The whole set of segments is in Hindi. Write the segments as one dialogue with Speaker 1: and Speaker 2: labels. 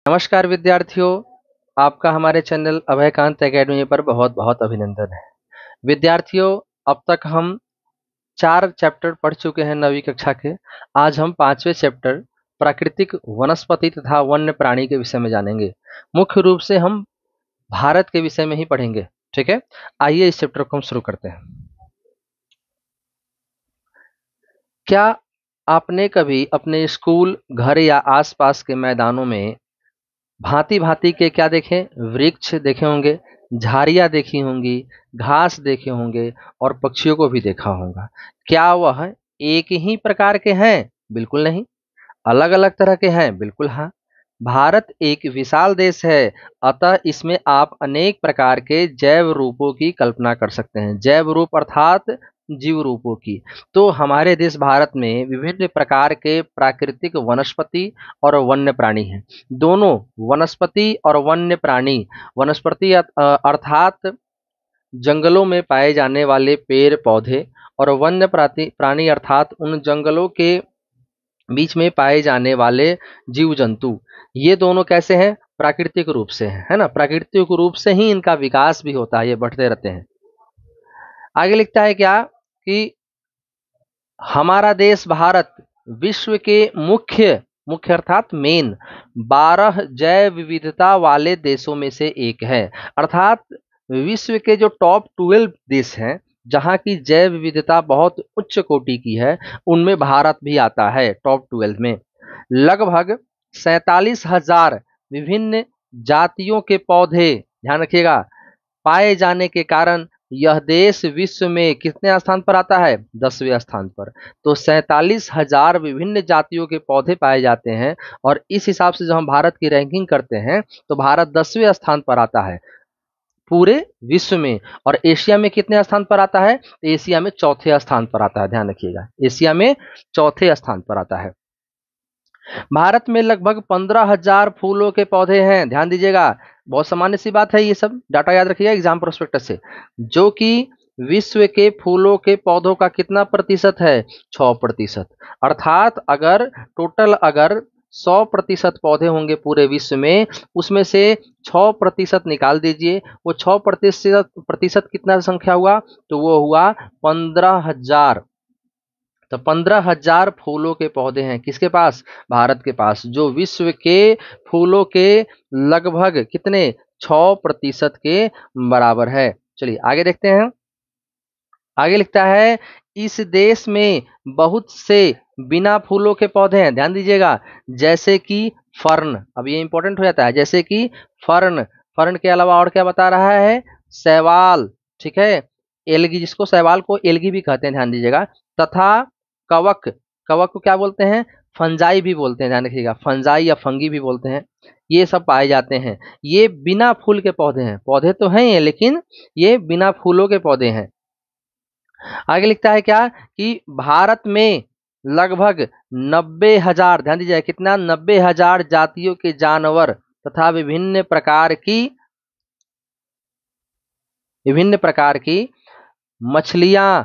Speaker 1: नमस्कार विद्यार्थियों, आपका हमारे चैनल अभयकांत एकेडमी पर बहुत बहुत अभिनंदन है। विद्यार्थियों, अब तक हम 4 चैप्टर पढ़ चुके हैं 9वीं कक्षा के। आज हम 5वें चैप्टर प्राकृतिक वनस्पति तथा वन्य प्राणी के विषय में जानेंगे। मुख्य रूप से हम भारत के विषय में ही पढ़ेंगे। ठीक है, आइए इस चैप्टर को हम शुरू करते हैं। क्या आपने कभी अपने स्कूल, घर या आसपास के मैदानों में भांति भांति के क्या देखे? वृक्ष देखे होंगे, झाड़ियां देखी होंगी, घास देखे होंगे और पक्षियों को भी देखा होगा। क्या वह एक ही प्रकार के हैं? बिल्कुल नहीं। अलग अलग तरह के हैं? बिल्कुल हाँ। भारत एक विशाल देश है, अतः इसमें आप अनेक प्रकार के जैव रूपों की कल्पना कर सकते हैं। जैव रूप अर्थात जीव रूपों की। तो हमारे देश भारत में विभिन्न प्रकार के प्राकृतिक वनस्पति और वन्य प्राणी हैं। दोनों वनस्पति और वन्य प्राणी, वनस्पति अर्थात जंगलों में पाए जाने वाले पेड़ पौधे और वन्य प्राणी अर्थात उन जंगलों के बीच में पाए जाने वाले जीव जंतु, ये दोनों कैसे हैं? प्राकृतिक रूप से हैं, है ना। प्राकृतिक रूप से ही इनका विकास भी होता है, ये बढ़ते रहते हैं। आगे लिखता है क्या कि हमारा देश भारत विश्व के मुख्य मुख्य अर्थात मेन 12 जैव विविधता वाले देशों में से एक है। अर्थात विश्व के जो टॉप 12 देश हैं जहां की जैव विविधता बहुत उच्च कोटि की है, उनमें भारत भी आता है टॉप 12 में। लगभग 47,000 विभिन्न जातियों के पौधे, ध्यान रखिएगा, पाए जाने के कारण यह देश विश्व में कितने स्थान पर आता है? 10वें स्थान पर। तो 47,000 विभिन्न जातियों के पौधे पाए जाते हैं और इस हिसाब से जब हम भारत की रैंकिंग करते हैं तो भारत 10वें स्थान पर आता है पूरे विश्व में। और एशिया में कितने स्थान पर आता है? एशिया में चौथे स्थान पर आता है। ध्यान रखिएगा, एशिया में चौथे स्थान पर आता है। भारत में लगभग 15,000 फूलों के पौधे हैं। ध्यान दीजिएगा, बहुत सामान्य सी बात है, ये सब डाटा याद रखिएगा एग्जाम प्रोस्पेक्टस से। जो कि विश्व के फूलों के पौधों का कितना प्रतिशत है? 6%। अर्थात अगर 100% पौधे होंगे पूरे विश्व में, उसमें से 6% निकाल दीजिए। वो 6% कितना संख्या हुआ? तो वो हुआ 15,000। तो 15,000 फूलों के पौधे हैं किसके पास? भारत के पास, जो विश्व के फूलों के लगभग कितने? 6% के बराबर है। चलिए आगे देखते हैं। आगे लिखता है इस देश में बहुत से बिना फूलों के पौधे हैं। ध्यान दीजिएगा, जैसे कि फर्न, अब ये इंपॉर्टेंट हो जाता है, जैसे कि फर्न। फर्न के अलावा और क्या बता रहा है? शैवाल, ठीक है, एल्गी, जिसको शैवाल को एल्गी भी कहते हैं, ध्यान दीजिएगा। तथा कवक, कवक को क्या बोलते हैं? फंजाई भी बोलते हैं, ध्यान रखिएगा, फंजाई या फंगी भी बोलते हैं। ये सब पाए जाते हैं। ये बिना फूल के पौधे हैं। पौधे तो हैं ये, लेकिन ये बिना फूलों के पौधे हैं। आगे लिखता है क्या कि भारत में लगभग 90,000, ध्यान दीजिए कितना? 90,000 जातियों के जानवर तथा विभिन्न प्रकार की मछलियां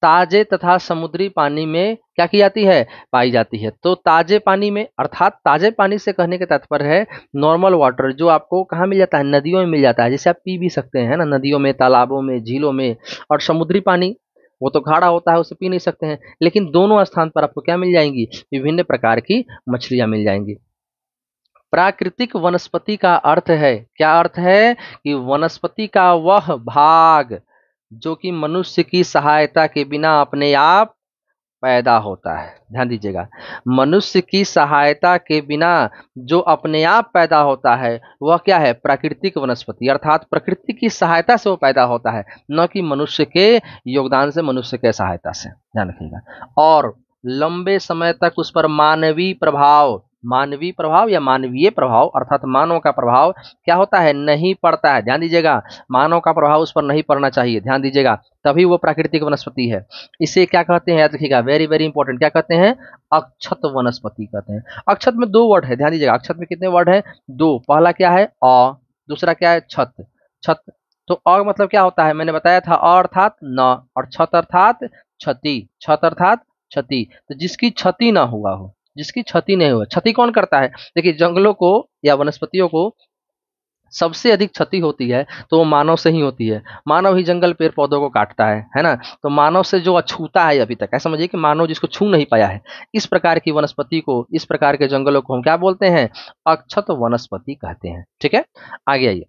Speaker 1: ताजे तथा समुद्री पानी में क्या की जाती है? पाई जाती है। तो ताजे पानी में अर्थात ताजे पानी से कहने का तात्पर्य है नॉर्मल वाटर, जो आपको कहाँ मिल जाता है? नदियों में मिल जाता है, जिसे आप पी भी सकते हैं ना, नदियों में, तालाबों में, झीलों में। और समुद्री पानी वो तो खारा होता है, उसे पी नहीं सकते हैं। लेकिन दोनों स्थान पर आपको क्या मिल जाएंगी? विभिन्न प्रकार की मछलियां मिल जाएंगी। प्राकृतिक वनस्पति का अर्थ है, क्या अर्थ है? कि वनस्पति का वह भाग जो कि मनुष्य की सहायता के बिना अपने आप पैदा होता है। ध्यान दीजिएगा, मनुष्य की सहायता के बिना जो अपने आप पैदा होता है वह क्या है? प्राकृतिक वनस्पति, अर्थात प्रकृति की सहायता से वो पैदा होता है, न कि मनुष्य के योगदान से, मनुष्य के सहायता से। ध्यान रखिएगा। और लंबे समय तक उस पर मानवीय प्रभाव या मानवीय प्रभाव अर्थात मानव का प्रभाव क्या होता है? नहीं पड़ता है। ध्यान दीजिएगा, मानव का प्रभाव उस पर नहीं पड़ना चाहिए। ध्यान दीजिएगा, तभी वो प्राकृतिक वनस्पति है। इसे क्या कहते हैं? याद रखिएगा, वेरी वेरी इंपॉर्टेंट, क्या कहते हैं? अक्षत वनस्पति कहते हैं। अक्षत में 2 वर्ड है, ध्यान दीजिएगा, अक्षत में कितने वर्ड है? 2। पहला क्या है? अ, दूसरा क्या है? छत। छत, तो अ मतलब क्या होता है? मैंने बताया था, अ अर्थात न, और छत अर्थात क्षति। छत अर्थात क्षति, तो जिसकी क्षति ना हुआ हो, जिसकी क्षति नहीं हुआ। क्षति कौन करता है? देखिए, जंगलों को या वनस्पतियों को सबसे अधिक क्षति होती है तो वो मानव से ही होती है। मानव ही जंगल पेड़ पौधों को काटता है ना। तो मानव से जो अछूता है अभी तक, ऐसा समझिए कि मानव जिसको छू नहीं पाया है, इस प्रकार की वनस्पति को, इस प्रकार के जंगलों को हम क्या बोलते हैं? अक्षत वनस्पति कहते हैं। ठीक है, आगे आइए।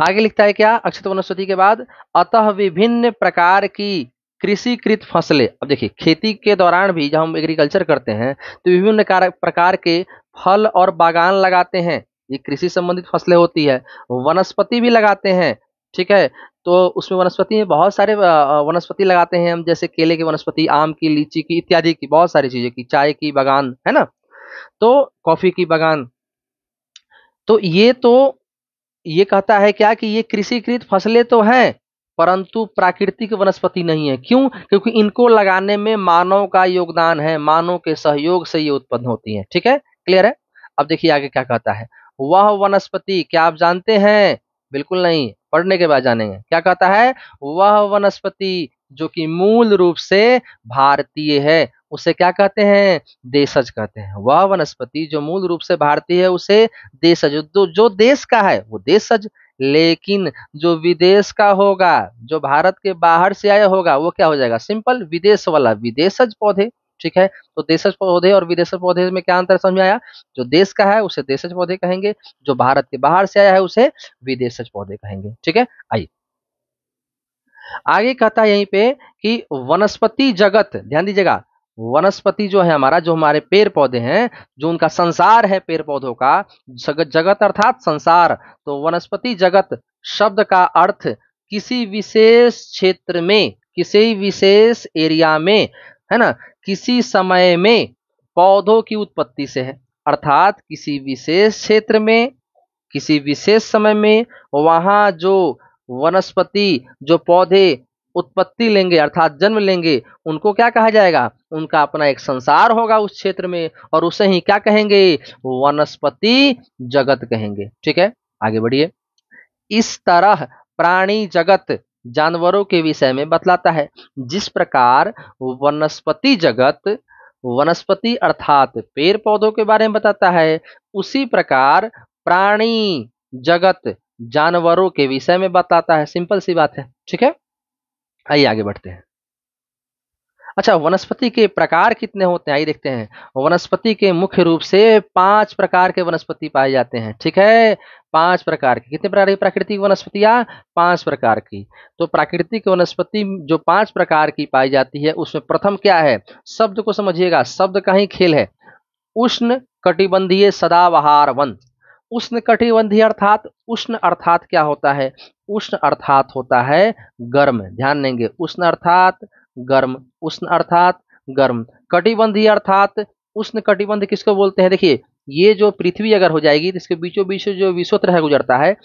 Speaker 1: आगे लिखता है क्या अक्षत वनस्पति के बाद? अतः विभिन्न प्रकार की कृषिकृत फसलें। अब देखिए, खेती के दौरान भी जब हम एग्रीकल्चर करते हैं तो विभिन्न प्रकार के फल और बागान लगाते हैं, ये कृषि संबंधित फसलें होती है। वनस्पति भी लगाते हैं, ठीक है। तो उसमें वनस्पति में बहुत सारे वनस्पति लगाते हैं हम, जैसे केले की वनस्पति, आम की, लीची की, इत्यादि की, बहुत सारी चीजें की, चाय की बागान, है ना, तो कॉफी की बागान। तो ये कहता है क्या कि ये कृषिकृत फसलें तो हैं, परंतु प्राकृतिक वनस्पति नहीं है। क्यों? क्योंकि इनको लगाने में मानव का योगदान है, मानव के सहयोग से ये उत्पन्न होती हैं। ठीक है, क्लियर है? अब देखिए आगे क्या कहता है। वह वनस्पति, क्या आप जानते हैं? बिल्कुल नहीं, पढ़ने के बाद जानेंगे। क्या कहता है? वह वनस्पति जो कि मूल रूप से भारतीय है, उसे क्या कहते हैं? देशज कहते हैं। वह वनस्पति जो मूल रूप से भारतीय है उसे देशज, जो देश का है वो देशज, लेकिन जो विदेश का होगा, जो भारत के बाहर से आया होगा, वो क्या हो जाएगा? सिंपल विदेश वाला, विदेशज पौधे। ठीक है, तो देशज पौधे और विदेशज पौधे में क्या अंतर समझ में आया? जो देश का है उसे देशज पौधे कहेंगे, जो भारत के बाहर से आया है उसे विदेशज पौधे कहेंगे। ठीक है, आइए आगे कहता है यहीं पे कि वनस्पति जगत, ध्यान दीजिएगा, वनस्पति जो है हमारा, जो हमारे पेड़ पौधे हैं, जो उनका संसार है पेड़ पौधों का, जगत, जगत अर्थात संसार। तो वनस्पति जगत शब्द का अर्थ किसी विशेष क्षेत्र में, किसी विशेष एरिया में, है ना, किसी समय में पौधों की उत्पत्ति से है। अर्थात किसी विशेष क्षेत्र में, किसी विशेष समय में वहां जो वनस्पति, जो पौधे उत्पत्ति लेंगे अर्थात जन्म लेंगे, उनको क्या कहा जाएगा? उनका अपना एक संसार होगा उस क्षेत्र में, और उसे ही क्या कहेंगे? वनस्पति जगत कहेंगे। ठीक है, आगे बढ़िए। इस तरह प्राणी जगत जानवरों के विषय में बतलाता है। जिस प्रकार वनस्पति जगत वनस्पति अर्थात पेड़ पौधों के बारे में बताता है, उसी प्रकार प्राणी जगत जानवरों के विषय में बताता है। सिंपल सी बात है। ठीक है, आइए आगे बढ़ते हैं। अच्छा, वनस्पति के प्रकार कितने होते हैं आइए देखते हैं। वनस्पति के मुख्य रूप से 5 प्रकार के वनस्पति पाए जाते हैं। ठीक है, 5 प्रकार की। कितने प्रकार की प्राकृतिक वनस्पतियां? 5 प्रकार की। तो प्राकृतिक वनस्पति जो 5 प्रकार की पाई जाती है, उसमें प्रथम क्या है? शब्द को समझिएगा, शब्द का ही खेल है। उष्ण कटिबंधीय सदाबहार वन। उष्ण कटिबंधीय अर्थात, उष्ण अर्थात क्या होता है? उष्ण अर्थात होता है गर्म। ध्यान देंगे, उष्ण अर्थात गर्म, उष्ण अर्थात गर्म। कटिबंधीय अर्थात, उष्ण कटिबंध किसको बोलते हैं? देखिए, ये जो पृथ्वी अगर हो जाएगी तो इसके बीचों बीच जो विषुवत गुजरता है,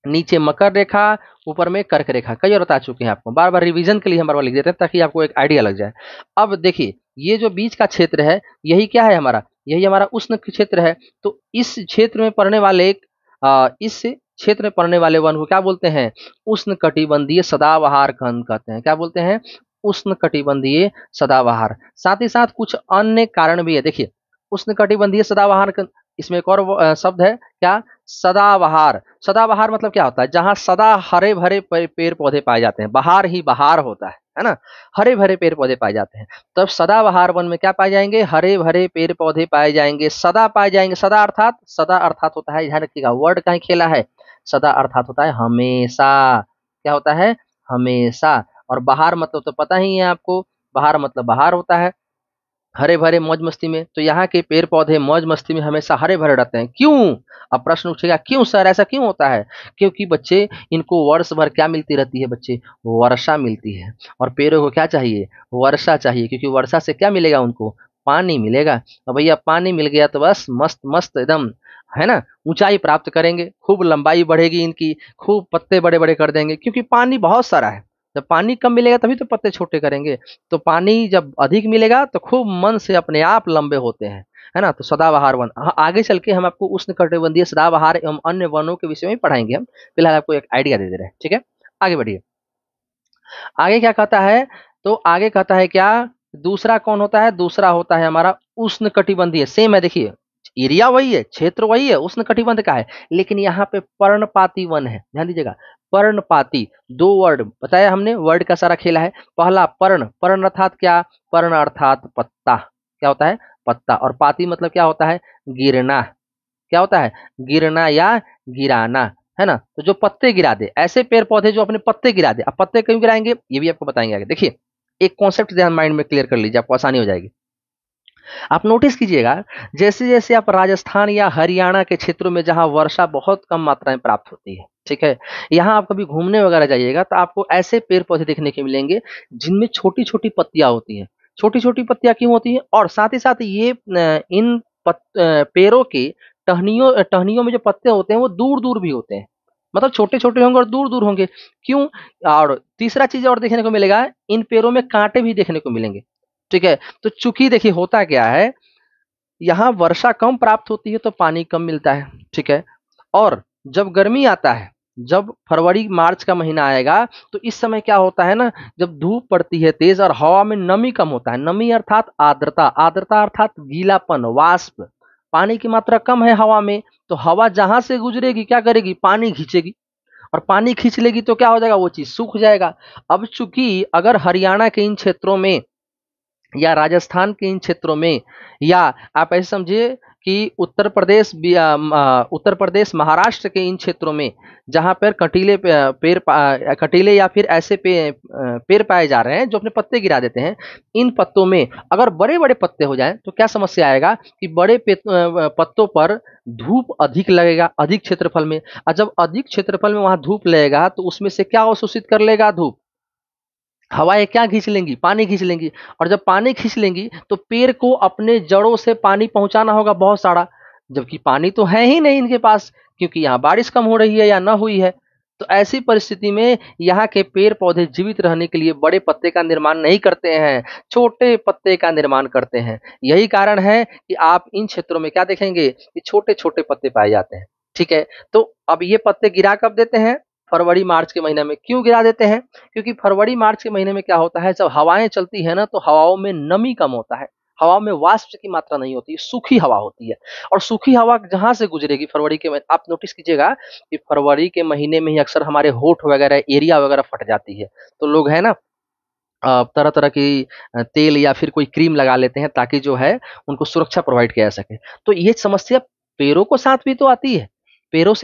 Speaker 1: नीचे मकर रेखा, ऊपर में कर्क रेखा, कई बार बता चुके हैं आपको, बार बार रिवीजन के लिए हम बार बार लिख देते हैं ताकि आपको एक आइडिया लग जाए। अब देखिए, ये जो बीच का क्षेत्र है, यही क्या है हमारा? यही हमारा उष्ण क्षेत्र है। तो इस क्षेत्र में पड़ने वाले इस क्षेत्र में पड़ने वाले वन को क्या बोलते हैं? उष्ण कटिबंधीय सदाबहार वन कहते हैं। क्या बोलते हैं? उष्ण कटिबंधीय सदाबहार। साथ ही साथ कुछ अन्य कारण भी है। देखिए, उष्ण कटिबंधीय सदाबहार, इसमें एक और शब्द है क्या? सदाबहार। सदाबहार मतलब क्या होता है? जहां सदा हरे भरे पेड़ पौधे पाए जाते हैं, बहार ही बहार होता है ना, हरे भरे पेड़ पौधे पाए जाते हैं। तब सदाबहार वन में क्या पाए जाएंगे? हरे भरे पेड़ पौधे पाए जाएंगे, सदा पाए जाएंगे। सदा अर्थात, सदा अर्थात होता है, ध्यान रखिएगा, वर्ड का ही खेला है। सदा अर्थात होता है हमेशा। क्या होता है? हमेशा। और बहार मतलब तो पता ही है आपको, बहार मतलब बहार होता है, हरे भरे मौज मस्ती में। तो यहाँ के पेड़ पौधे मौज मस्ती में हमेशा हरे भरे रहते हैं। क्यों? अब प्रश्न उठेगा, क्यों सर ऐसा क्यों होता है? क्योंकि बच्चे, इनको वर्ष भर क्या मिलती रहती है बच्चे? वर्षा मिलती है। और पेड़ों को क्या चाहिए? वर्षा चाहिए, क्योंकि वर्षा से क्या मिलेगा उनको? पानी मिलेगा। और भैया पानी मिल गया तो बस मस्त मस्त एकदम, है ना, ऊंचाई प्राप्त करेंगे, खूब लंबाई बढ़ेगी इनकी, खूब पत्ते बड़े बड़े कर देंगे, क्योंकि पानी बहुत सारा है। जब पानी कम मिलेगा तभी तो पत्ते छोटे करेंगे। तो पानी जब अधिक मिलेगा तो खूब मन से अपने आप लंबे होते हैं, है ना। तो सदाबहार वन, आगे चल के हम आपको उष्ण कटिबंधीय सदाबहार एवं अन्य वनों के विषय में पढ़ाएंगे। हम फिलहाल आपको एक आइडिया दे रहे हैं। ठीक है, आगे बढ़िए। आगे क्या कहता है? तो आगे कहता है क्या दूसरा कौन होता है? दूसरा होता है हमारा उष्णकटिबंधीय। सेम है, देखिए एरिया वही है, क्षेत्र वही है, उष्णकटिबंध का है, लेकिन यहाँ पे पर्णपाती वन है। ध्यान दीजिएगा, पर्णपाती। दो वर्ड बताया हमने, वर्ड का सारा खेला है। पहला पर्ण, पर्ण अर्थात क्या? पर्ण अर्थात पत्ता। क्या होता है? पत्ता। और पाती मतलब क्या होता है? गिरना। क्या होता है? गिरना या गिराना, है ना। तो जो पत्ते गिरा दे, ऐसे पेड़ पौधे जो अपने पत्ते गिरा दे। अब पत्ते क्यों गिराएंगे ये भी आपको बताएंगे आगे। देखिए एक कॉन्सेप्ट ध्यान माइंड में क्लियर कर लीजिए, आपको आसानी हो जाएगी। आप नोटिस कीजिएगा, जैसे जैसे आप राजस्थान या हरियाणा के क्षेत्रों में जहां वर्षा बहुत कम मात्रा में प्राप्त होती है, ठीक है, यहाँ आप कभी घूमने वगैरह जाइएगा तो आपको ऐसे पेड़ पौधे देखने के मिलेंगे जिनमें छोटी छोटी पत्तियां होती हैं। छोटी छोटी पत्तियां क्यों होती हैं? और साथ ही साथ ये इन पेड़ों की टहनियों टहनियों में जो पत्ते होते हैं वो दूर दूर भी होते हैं। मतलब छोटे छोटे होंगे और दूर दूर होंगे। क्यों? और तीसरा चीज और देखने को मिलेगा, इन पेड़ों में कांटे भी देखने को मिलेंगे। ठीक है, तो चूंकि देखिए होता क्या है, यहाँ वर्षा कम प्राप्त होती है तो पानी कम मिलता है। ठीक है, और जब गर्मी आता है, जब फरवरी मार्च का महीना आएगा, तो इस समय क्या होता है ना, जब धूप पड़ती है तेज और हवा में नमी कम होता है। नमी अर्थात आर्द्रता, आर्द्रता अर्थात गीलापन, वाष्प, पानी की मात्रा कम है हवा में, तो हवा जहां से गुजरेगी क्या करेगी? पानी खींचेगी। और पानी खींच लेगी तो क्या हो जाएगा? वो चीज सूख जाएगा। अब चूंकि अगर हरियाणा के इन क्षेत्रों में या राजस्थान के इन क्षेत्रों में, या आप ऐसे समझिए कि उत्तर प्रदेश महाराष्ट्र के इन क्षेत्रों में जहां पर कटीले या फिर ऐसे पेड़ पाए जा रहे हैं जो अपने पत्ते गिरा देते हैं, इन पत्तों में अगर बड़े बड़े पत्ते हो जाएं तो क्या समस्या आएगा कि बड़े पत्तों पर धूप अधिक लगेगा, अधिक क्षेत्रफल में। और जब अधिक क्षेत्रफल में वहां धूप लगेगा तो उसमें से क्या अवशोषित कर लेगा? धूप। हवाएं क्या खींच लेंगी? पानी खींच लेंगी। और जब पानी खींच लेंगी तो पेड़ को अपने जड़ों से पानी पहुंचाना होगा बहुत सारा, जबकि पानी तो है ही नहीं इनके पास, क्योंकि यहाँ बारिश कम हो रही है या ना हुई है। तो ऐसी परिस्थिति में यहाँ के पेड़ पौधे जीवित रहने के लिए बड़े पत्ते का निर्माण नहीं करते हैं, छोटे पत्ते का निर्माण करते हैं। यही कारण है कि आप इन क्षेत्रों में क्या देखेंगे कि छोटे छोटे पत्ते पाए जाते हैं। ठीक है, तो अब ये पत्ते गिरा कब देते हैं? फरवरी मार्च के महीने में। क्यों गिरा देते हैं? क्योंकि फरवरी मार्च के महीने में क्या होता है, जब हवाएं चलती है ना तो हवाओं में नमी कम होता है, हवा में वाष्प की मात्रा नहीं होती, सूखी हवा होती है। और सूखी हवा जहां से गुजरेगी फरवरी के महीने, आप नोटिस कीजिएगा कि फरवरी के महीने में ही अक्सर हमारे होठ वगैरह, एरिया वगैरह फट जाती है। तो लोग है ना तरह तरह की तेल या फिर कोई क्रीम लगा लेते हैं ताकि जो है उनको सुरक्षा प्रोवाइड किया जा सके। तो ये समस्या पेड़ों को साथ भी तो आती है। पेड़ों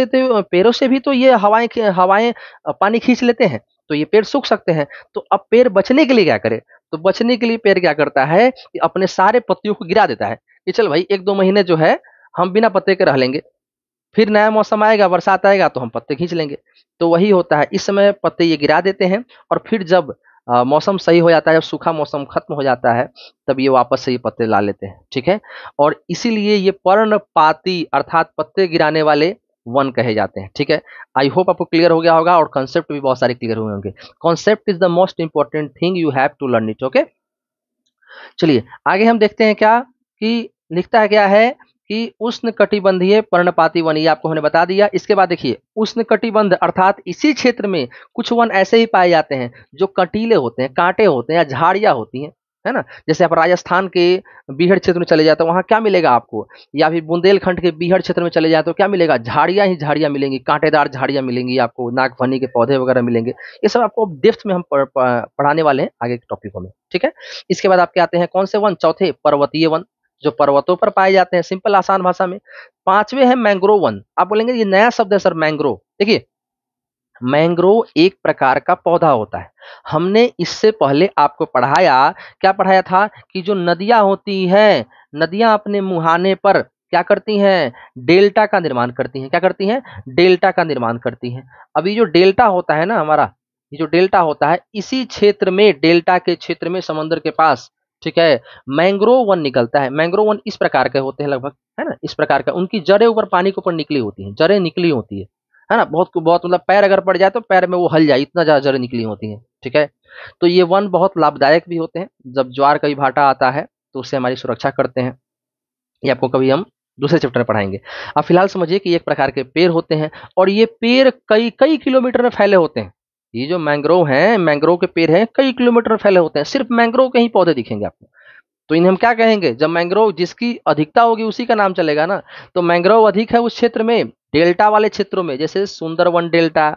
Speaker 1: से भी तो ये हवाएं पानी खींच लेते हैं, तो ये पेड़ सूख सकते हैं। तो अब पेड़ बचने के लिए क्या करे? तो बचने के लिए पेड़ क्या करता है कि अपने सारे पत्तियों को गिरा देता है कि चल भाई एक दो महीने जो है हम बिना पत्ते के रह लेंगे, फिर नया मौसम आएगा, बरसात आएगा तो हम पत्ते खींच लेंगे। तो वही होता है, इस समय पत्ते ये गिरा देते हैं और फिर जब मौसम सही हो जाता है, जब सूखा मौसम खत्म हो जाता है, तब ये वापस से ये पत्ते ला लेते हैं। ठीक है, और इसीलिए ये पर्णपाती अर्थात पत्ते गिराने वाले वन कहे जाते हैं। ठीक है, आई होप आपको क्लियर हो गया होगा और कंसेप्ट भी बहुत सारे क्लियर हुए होंगे। Concept is the most important thing, you have to learn it. Okay, चलिए आगे हम देखते हैं क्या कि लिखता है क्या है कि उष्ण कटिबंधीय पर्णपाती वन, ये आपको हमने बता दिया। इसके बाद देखिए उष्ण कटिबंध अर्थात इसी क्षेत्र में कुछ वन ऐसे ही पाए जाते हैं जो कटीले होते हैं, कांटे होते हैं या झाड़ियां होती हैं, है ना। जैसे आप राजस्थान के बीहड़ क्षेत्र में चले जाते हैं, वहां क्या मिलेगा आपको? या फिर बुंदेलखंड के बीहड़ क्षेत्र में चले जाए तो क्या मिलेगा? झाड़ियां ही झाड़ियां मिलेंगी, कांटेदार झाड़ियां मिलेंगी आपको, नागफनी के पौधे वगैरह मिलेंगे। ये सब आपको डेप्थ में हम पढ़ाने वाले हैं आगे के टॉपिकों में। ठीक है, इसके बाद आपके आते हैं कौन से वन? चौथे पर्वतीय वन, जो पर्वतों पर पाए जाते हैं, सिंपल आसान भाषा में। पांचवे है मैंग्रोव वन। आप बोलेंगे ये नया शब्द है सर मैंग्रोव। देखिए मैंग्रोव एक प्रकार का पौधा होता है। हमने इससे पहले आपको पढ़ाया, क्या पढ़ाया था कि जो नदियां होती हैं, नदियां अपने मुहाने पर क्या करती हैं? डेल्टा का निर्माण करती हैं। क्या करती हैं? डेल्टा का निर्माण करती हैं। अभी जो डेल्टा होता है ना हमारा, ये जो डेल्टा होता है, इसी क्षेत्र में, डेल्टा के क्षेत्र में समंदर के पास, ठीक है, मैंग्रोव वन निकलता है। मैंग्रोव वन इस प्रकार के होते हैं लगभग, है ना, इस प्रकार का। उनकी जड़ें ऊपर पानी के ऊपर निकली होती हैं, जड़ें निकली होती है ना, बहुत बहुत मतलब पैर अगर पड़ जाए तो पैर में वो हल जाए, इतना ज्यादा जड़ें निकली होती हैं। ठीक है, तो ये वन बहुत लाभदायक भी होते हैं। जब ज्वार कभी भाटा आता है तो उससे हमारी सुरक्षा करते हैं। ये आपको कभी हम दूसरे चैप्टर में पढ़ाएंगे। अब फिलहाल समझिए कि एक प्रकार के पेड़ होते हैं और ये पेड़ कई कई किलोमीटर में फैले होते हैं। ये जो मैंग्रोव हैं, मैंग्रोव के पेड़ हैं, कई किलोमीटर फैले होते हैं, सिर्फ मैंग्रोव के ही पौधे दिखेंगे आपको। तो इन्हें हम क्या कहेंगे? जब मैंग्रोव जिसकी अधिकता होगी उसी का नाम चलेगा ना। तो मैंग्रोव अधिक है उस क्षेत्र में, डेल्टा वाले क्षेत्रों में, जैसे सुंदरवन डेल्टा,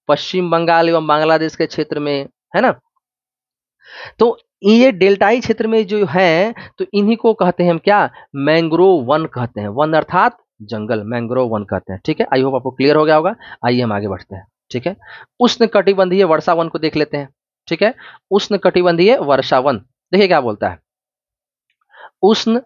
Speaker 1: पश्चिम बंगाल एवं बांग्लादेश के क्षेत्र में, है ना। तो ये डेल्टाई क्षेत्र में जो है, तो इन्हीं को कहते हैं हम क्या? मैंग्रोव वन कहते हैं। वन अर्थात जंगल, मैंग्रोव वन कहते हैं। ठीक है, आई होप आपको क्लियर हो गया होगा। आइए हम आगे बढ़ते हैं। ठीक है, उष्ण कटिबंधीय वर्षा वन को देख लेते हैं। ठीक है, उष्ण कटिबंधीय वर्षा वन, देखिए क्या बोलता है। उष्ण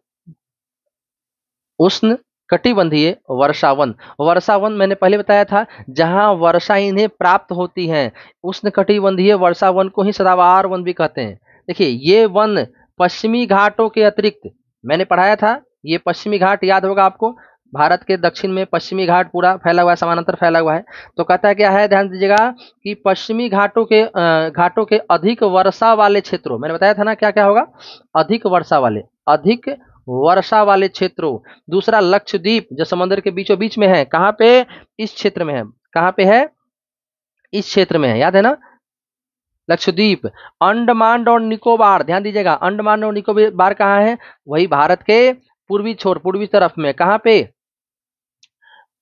Speaker 1: उष्ण कटिबंधीय वर्षावन, वर्षावन मैंने पहले बताया था जहां वर्षा इन्हें प्राप्त होती है। उष्ण कटिबंधीय वर्षावन को ही सदाबहार वन भी कहते हैं। देखिए ये वन पश्चिमी घाटों के अतिरिक्त, मैंने पढ़ाया था ये पश्चिमी घाट याद होगा आपको, भारत के दक्षिण में पश्चिमी घाट पूरा फैला हुआ है, समानांतर फैला हुआ है। तो कहता है क्या है, ध्यान दीजिएगा कि पश्चिमी घाटों के अधिक वर्षा वाले क्षेत्रों, मैंने बताया था ना क्या क्या होगा, अधिक वर्षा वाले क्षेत्रों। दूसरा लक्षद्वीप जो समंदर के बीचों बीच में है, कहाँ पे? इस क्षेत्र में है। कहाँ पे है? इस क्षेत्र में है, याद है ना, लक्षद्वीप। अंडमान और निकोबार, ध्यान दीजिएगा, अंडमान और निकोबार कहाँ है? वही भारत के पूर्वी छोर, पूर्वी तरफ में, कहाँ पे?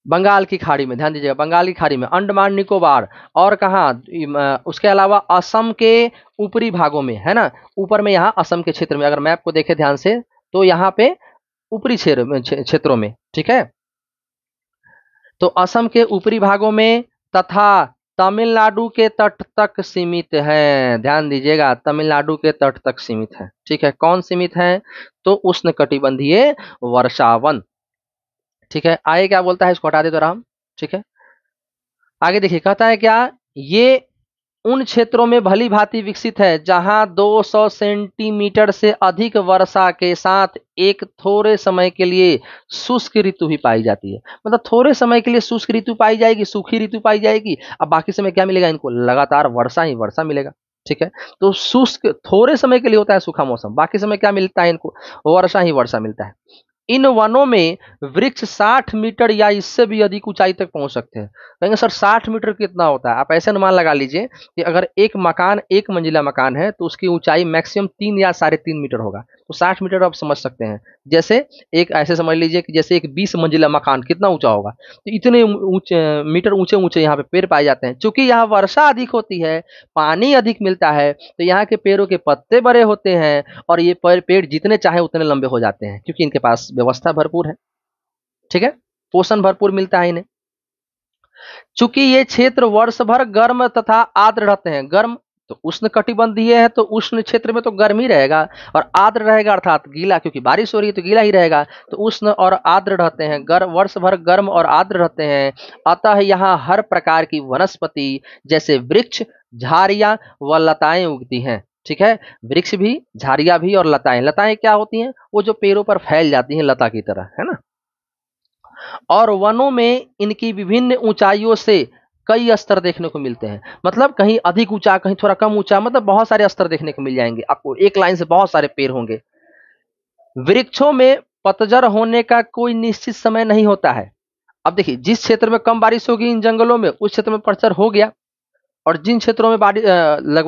Speaker 1: बंगाल की खाड़ी में, ध्यान दीजिएगा, बंगाल की खाड़ी में अंडमान निकोबार। और कहाँ? उसके अलावा असम के ऊपरी भागों में, है ना, ऊपर में यहाँ असम के क्षेत्र में, अगर मैप को देखें ध्यान से तो यहाँ पे ऊपरी क्षेत्रों में। ठीक है, तो असम के ऊपरी भागों में तथा तमिलनाडु के तट तक सीमित है। ध्यान दीजिएगा, तमिलनाडु के तट तक सीमित है। ठीक है, कौन सीमित है? तो उष्णकटिबंधीय वर्षावन। ठीक है, आगे क्या बोलता है, इसको हटा दे तो राम। ठीक है, आगे देखिए, कहता है क्या, ये उन क्षेत्रों में भली भांति विकसित है जहां 200 सेंटीमीटर से अधिक वर्षा के साथ एक थोड़े समय के लिए शुष्क ऋतु भी पाई जाती है। मतलब थोड़े समय के लिए शुष्क ऋतु पाई जाएगी, सूखी ऋतु पाई जाएगी, अब बाकी समय क्या मिलेगा इनको? लगातार वर्षा ही वर्षा मिलेगा। ठीक है, तो शुष्क थोड़े समय के लिए होता है सूखा मौसम, बाकी समय क्या मिलता है इनको? वर्षा ही वर्षा मिलता है। इन वनों में वृक्ष 60 मीटर या इससे भी अधिक ऊंचाई तक पहुंच सकते हैं। कहेंगे सर 60 मीटर कितना होता है? आप ऐसे अनुमान लगा लीजिए कि अगर एक मंजिला मकान है तो उसकी ऊंचाई मैक्सिमम 3 या 3.5 मीटर होगा, तो 60 मीटर आप समझ सकते हैं। जैसे एक ऐसे समझ लीजिए कि जैसे एक 20 मंजिला मकान कितना ऊंचा होगा, तो इतने ऊंचे मीटर ऊंचे ऊंचे यहाँ पे पेड़ पाए जाते हैं। क्योंकि यहाँ वर्षा अधिक होती है, पानी अधिक मिलता है, तो यहाँ के पेड़ों के पत्ते बड़े होते हैं और ये पेड़ जितने चाहे उतने लंबे हो जाते हैं, क्योंकि इनके पास व्यवस्था भरपूर है। ठीक है, पोषण भरपूर मिलता है इन्हें। चूंकि ये क्षेत्र वर्ष भर गर्म तथा आर्द्र रहते हैं, गर्म तो उष्ण कटिबंधीय है, तो उष्ण क्षेत्र में तो गर्म ही रहेगा, और आर्द्र रहेगा अर्थात गीला, क्योंकि बारिश हो रही है तो गीला ही रहेगा। तो उष्ण और आर्द्र रहते हैं, वर्ष भर गर्म और आर्द्र रहते हैं। अतः यहाँ हर प्रकार की वनस्पति जैसे वृक्ष, झाड़ियां व लताएं उगती हैं। ठीक है, वृक्ष भी, झाड़ियां भी और लताएं। लताएं क्या होती हैं? वो जो पेड़ों पर फैल जाती हैं लता की तरह, है ना। और वनों में इनकी विभिन्न ऊंचाइयों से कई स्तर देखने को मिलते हैं। मतलब कहीं अधिक ऊंचा, कहीं थोड़ा कम ऊंचा, मतलब बहुत सारे स्तर देखने को मिल जाएंगे आपको, एक लाइन से बहुत सारे पेड़ होंगे। वृक्षों में पतझड़ होने का कोई निश्चित समय नहीं होता है। अब देखिए, जिस क्षेत्र में कम बारिश होगी इन जंगलों में, उस क्षेत्र में पतझड़ हो गया, और जिन क्षेत्रों में बारिश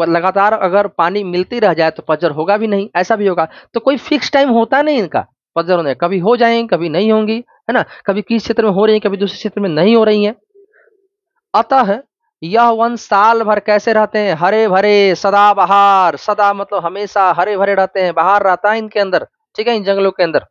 Speaker 1: लगातार अगर पानी मिलती रह जाए तो पतझड़ होगा भी नहीं, ऐसा भी होगा। तो कोई फिक्स टाइम होता नहीं इनका पतझड़ होने, कभी हो जाएंगे कभी नहीं होंगी, है ना, कभी किस क्षेत्र में हो रही है कभी दूसरे क्षेत्र में नहीं हो रही है। अतः यह वन साल भर कैसे रहते हैं? हरे भरे, सदाबहार, सदा मतलब हमेशा हरे भरे रहते हैं, बहार रहता है इनके अंदर। ठीक है, इन जंगलों के अंदर।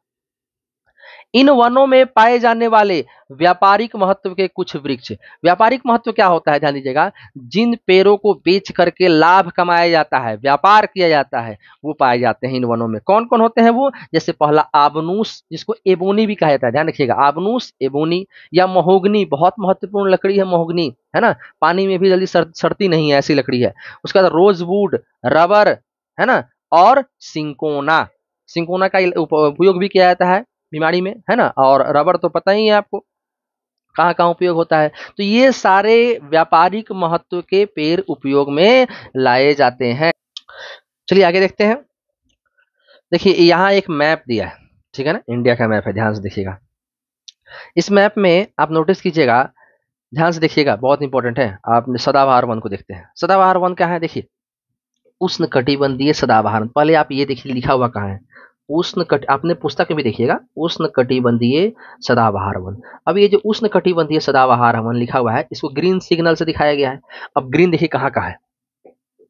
Speaker 1: इन वनों में पाए जाने वाले व्यापारिक महत्व के कुछ वृक्ष। व्यापारिक महत्व क्या होता है? ध्यान दीजिएगा, जिन पेड़ों को बेच करके लाभ कमाया जाता है, व्यापार किया जाता है, वो पाए जाते हैं इन वनों में। कौन कौन होते हैं वो? जैसे पहला आबनूस, जिसको एबोनी भी कहा जाता है, ध्यान रखिएगा, आबनूस, एबोनी, या महोगनी, बहुत महत्वपूर्ण लकड़ी है महोगनी, है ना, पानी में भी जल्दी सड़ती नहीं है, ऐसी लकड़ी है। उसके बाद रोजवुड, रबर, है ना, और सिंकोना। सिंकोना का उपयोग भी किया जाता है बीमारी में, है ना, और रबर तो पता ही है आपको कहाँ कहाँ उपयोग होता है। तो ये सारे व्यापारिक महत्व के पेड़ उपयोग में लाए जाते हैं। चलिए आगे देखते हैं। देखिए यहाँ एक मैप दिया है, ठीक है ना, इंडिया का मैप है, ध्यान से देखिएगा। इस मैप में आप नोटिस कीजिएगा, ध्यान से देखिएगा, बहुत इंपॉर्टेंट है। आप सदाबहार वन को देखते हैं। सदाबहार वन क्या है, देखिए उष्ण कटिबंधीय सदाबहार वन। पहले आप ये देखिए लिखा हुआ कहाँ है, आपने पुस्तक में भी देखिएगा उष्ण कटिबंधीय सदाबहार वन। अब ये जो उष्ण कटिबंधीय सदाबहार वन लिखा हुआ है, इसको ग्रीन सिग्नल से दिखाया गया है। अब ग्रीन देखिए कहाँ का है,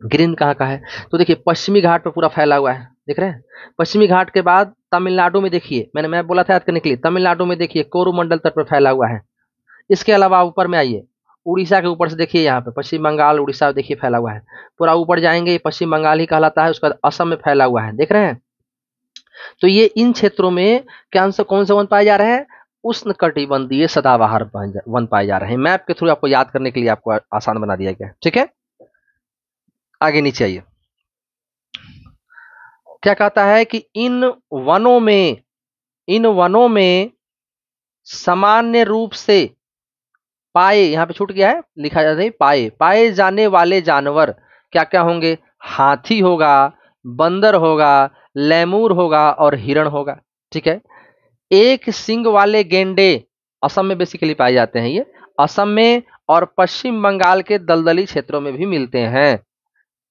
Speaker 1: ग्रीन कहाँ का है, तो देखिए पश्चिमी घाट पर पूरा फैला हुआ है, देख रहे हैं। पश्चिमी घाट के बाद तमिलनाडु में देखिए, मैंने मैं बोला था याद करने के लिए, तमिलनाडु में देखिए कोरोमंडल तट पर फैला हुआ है। इसके अलावा ऊपर में आइए, उड़ीसा के ऊपर से देखिए, यहाँ पे पश्चिम बंगाल उड़ीसा देखिए फैला हुआ है। पूरा ऊपर जाएंगे पश्चिम बंगाल ही कहलाता है, उसका असम में फैला हुआ है, देख रहे हैं। तो ये इन क्षेत्रों में कौन से वन पाए जा रहे हैं, उष्ण कटिबंधीय सदाबहार वन पाए जा रहे हैं। मैप के थ्रू आपको याद करने के लिए आपको आसान बना दिया गया है, ठीक है। आगे नीचे आइए, क्या कहता है कि इन वनों में सामान्य रूप से पाए, यहां पे छूट गया है, लिखा जाता है पाए जाने वाले जानवर क्या क्या होंगे, हाथी होगा, बंदर होगा, लेमूर होगा और हिरण होगा, ठीक है। एक सींग वाले गेंडे असम में बेसिकली पाए जाते हैं, ये असम में और पश्चिम बंगाल के दलदली क्षेत्रों में भी मिलते हैं।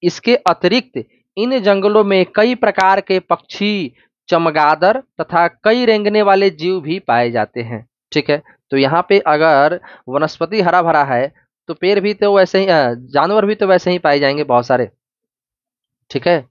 Speaker 1: इसके अतिरिक्त इन जंगलों में कई प्रकार के पक्षी, चमगादड़ तथा कई रेंगने वाले जीव भी पाए जाते हैं, ठीक है। तो यहाँ पे अगर वनस्पति हरा भरा है तो पेड़ भी तो वैसे ही, जानवर भी तो वैसे ही पाए जाएंगे बहुत सारे, ठीक है।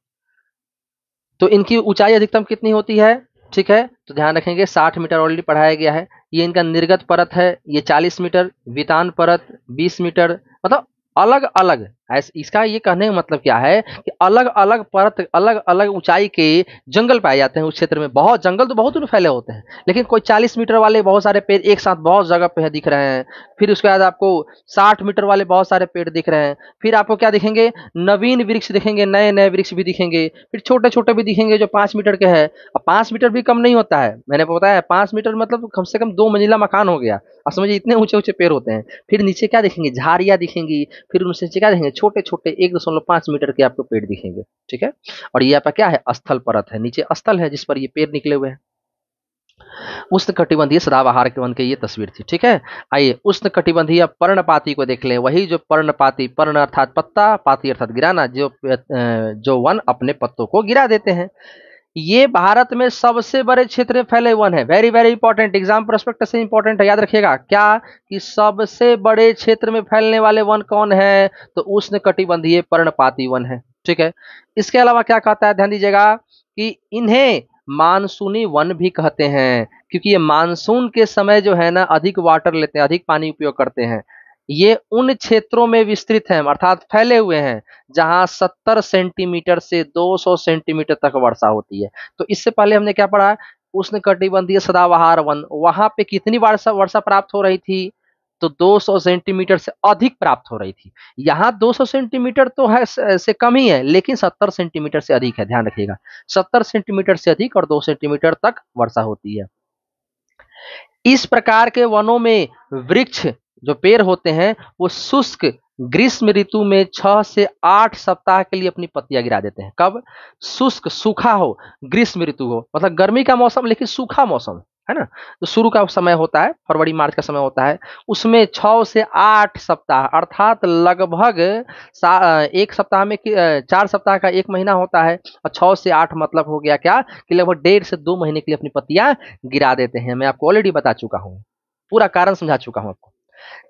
Speaker 1: तो इनकी ऊंचाई अधिकतम कितनी होती है, ठीक है, तो ध्यान रखेंगे 60 मीटर ऑलरेडी पढ़ाया गया है। ये इनका निर्गत परत है, ये 40 मीटर, वितान परत 20 मीटर, मतलब अलग अलग। इसका ये कहने का मतलब क्या है कि अलग अलग परत, अलग अलग ऊंचाई के जंगल पाए जाते हैं उस क्षेत्र में। बहुत जंगल तो बहुत फैले होते हैं, लेकिन कोई 40 मीटर वाले बहुत सारे पेड़ एक साथ बहुत जगह पे है दिख रहे हैं। फिर उसके बाद आपको 60 मीटर वाले बहुत सारे पेड़ दिख रहे हैं। फिर आपको क्या दिखेंगे, नवीन वृक्ष दिखेंगे, नए नए वृक्ष भी दिखेंगे। फिर छोटे छोटे भी दिखेंगे जो 5 मीटर के हैं। अब 5 मीटर भी कम नहीं होता है, मैंने बताया 5 मीटर मतलब कम से कम 2 मंजिला मकान हो गया। अब समझिए इतने ऊंचे ऊंचे पेड़ होते हैं। फिर नीचे क्या दिखेंगे, झाड़ियां दिखेंगी। फिर उनसे नीचे क्या दिखेंगे, छोटे छोटे 1.5 मीटर के आपको पेड़ दिखेंगे, ठीक है। और ये आपका क्या है, स्थल परत है, नीचे स्थल है जिस पर ये पेड़ निकले हुए हैं। उष्णकटिबंधीय सदाबहार के वन की ये तस्वीर थी, ठीक है। आइए उष्णकटिबंधीय पर्णपाती को देख लें। वही जो पर्णपाती, पर्ण अर्थात पत्ता, पाती अर्थात गिराना, जो वन अपने पत्तों को गिरा देते हैं। ये भारत में सबसे बड़े क्षेत्र में फैले वन है। Very very important, exam prospect से इंपॉर्टेंट है, याद रखिएगा क्या, कि सबसे बड़े क्षेत्र में फैलने वाले वन कौन है, तो उष्णकटिबंधीय पर्णपाती वन है, ठीक है। इसके अलावा क्या कहता है, ध्यान दीजिएगा कि इन्हें मानसूनी वन भी कहते हैं, क्योंकि ये मानसून के समय जो है ना अधिक वाटर लेते हैं, अधिक पानी उपयोग करते हैं। ये उन क्षेत्रों में विस्तृत हैं, अर्थात फैले हुए हैं, जहां 70 सेंटीमीटर से 200 सेंटीमीटर तक वर्षा होती है। तो इससे पहले हमने क्या पढ़ा, उष्णकटिबंधीय सदाबहार वन, वहां पे कितनी वर्षा वर्षा प्राप्त हो रही थी, तो 200 सेंटीमीटर से अधिक प्राप्त हो रही थी। यहाँ 200 सेंटीमीटर तो है से कम ही है, लेकिन 70 सेंटीमीटर से अधिक है, ध्यान रखिएगा। 70 सेंटीमीटर से अधिक और 2 सेंटीमीटर तक वर्षा होती है। इस प्रकार के वनों में वृक्ष जो पेड़ होते हैं वो शुष्क ग्रीष्म ऋतु में 6 से 8 सप्ताह के लिए अपनी पत्तियां गिरा देते हैं। कब, शुष्क सूखा हो, ग्रीष्म ऋतु हो, मतलब गर्मी का मौसम लेकिन सूखा मौसम है ना, तो शुरू का समय होता है फरवरी मार्च का समय होता है, उसमें 6 से 8 सप्ताह अर्थात लगभग एक सप्ताह में 4 सप्ताह का एक महीना होता है, और 6 से 8 मतलब हो गया क्या, कि लगभग 1.5 से 2 महीने के लिए अपनी पत्तियां गिरा देते हैं। मैं आपको ऑलरेडी बता चुका हूं, पूरा कारण समझा चुका हूं आपको।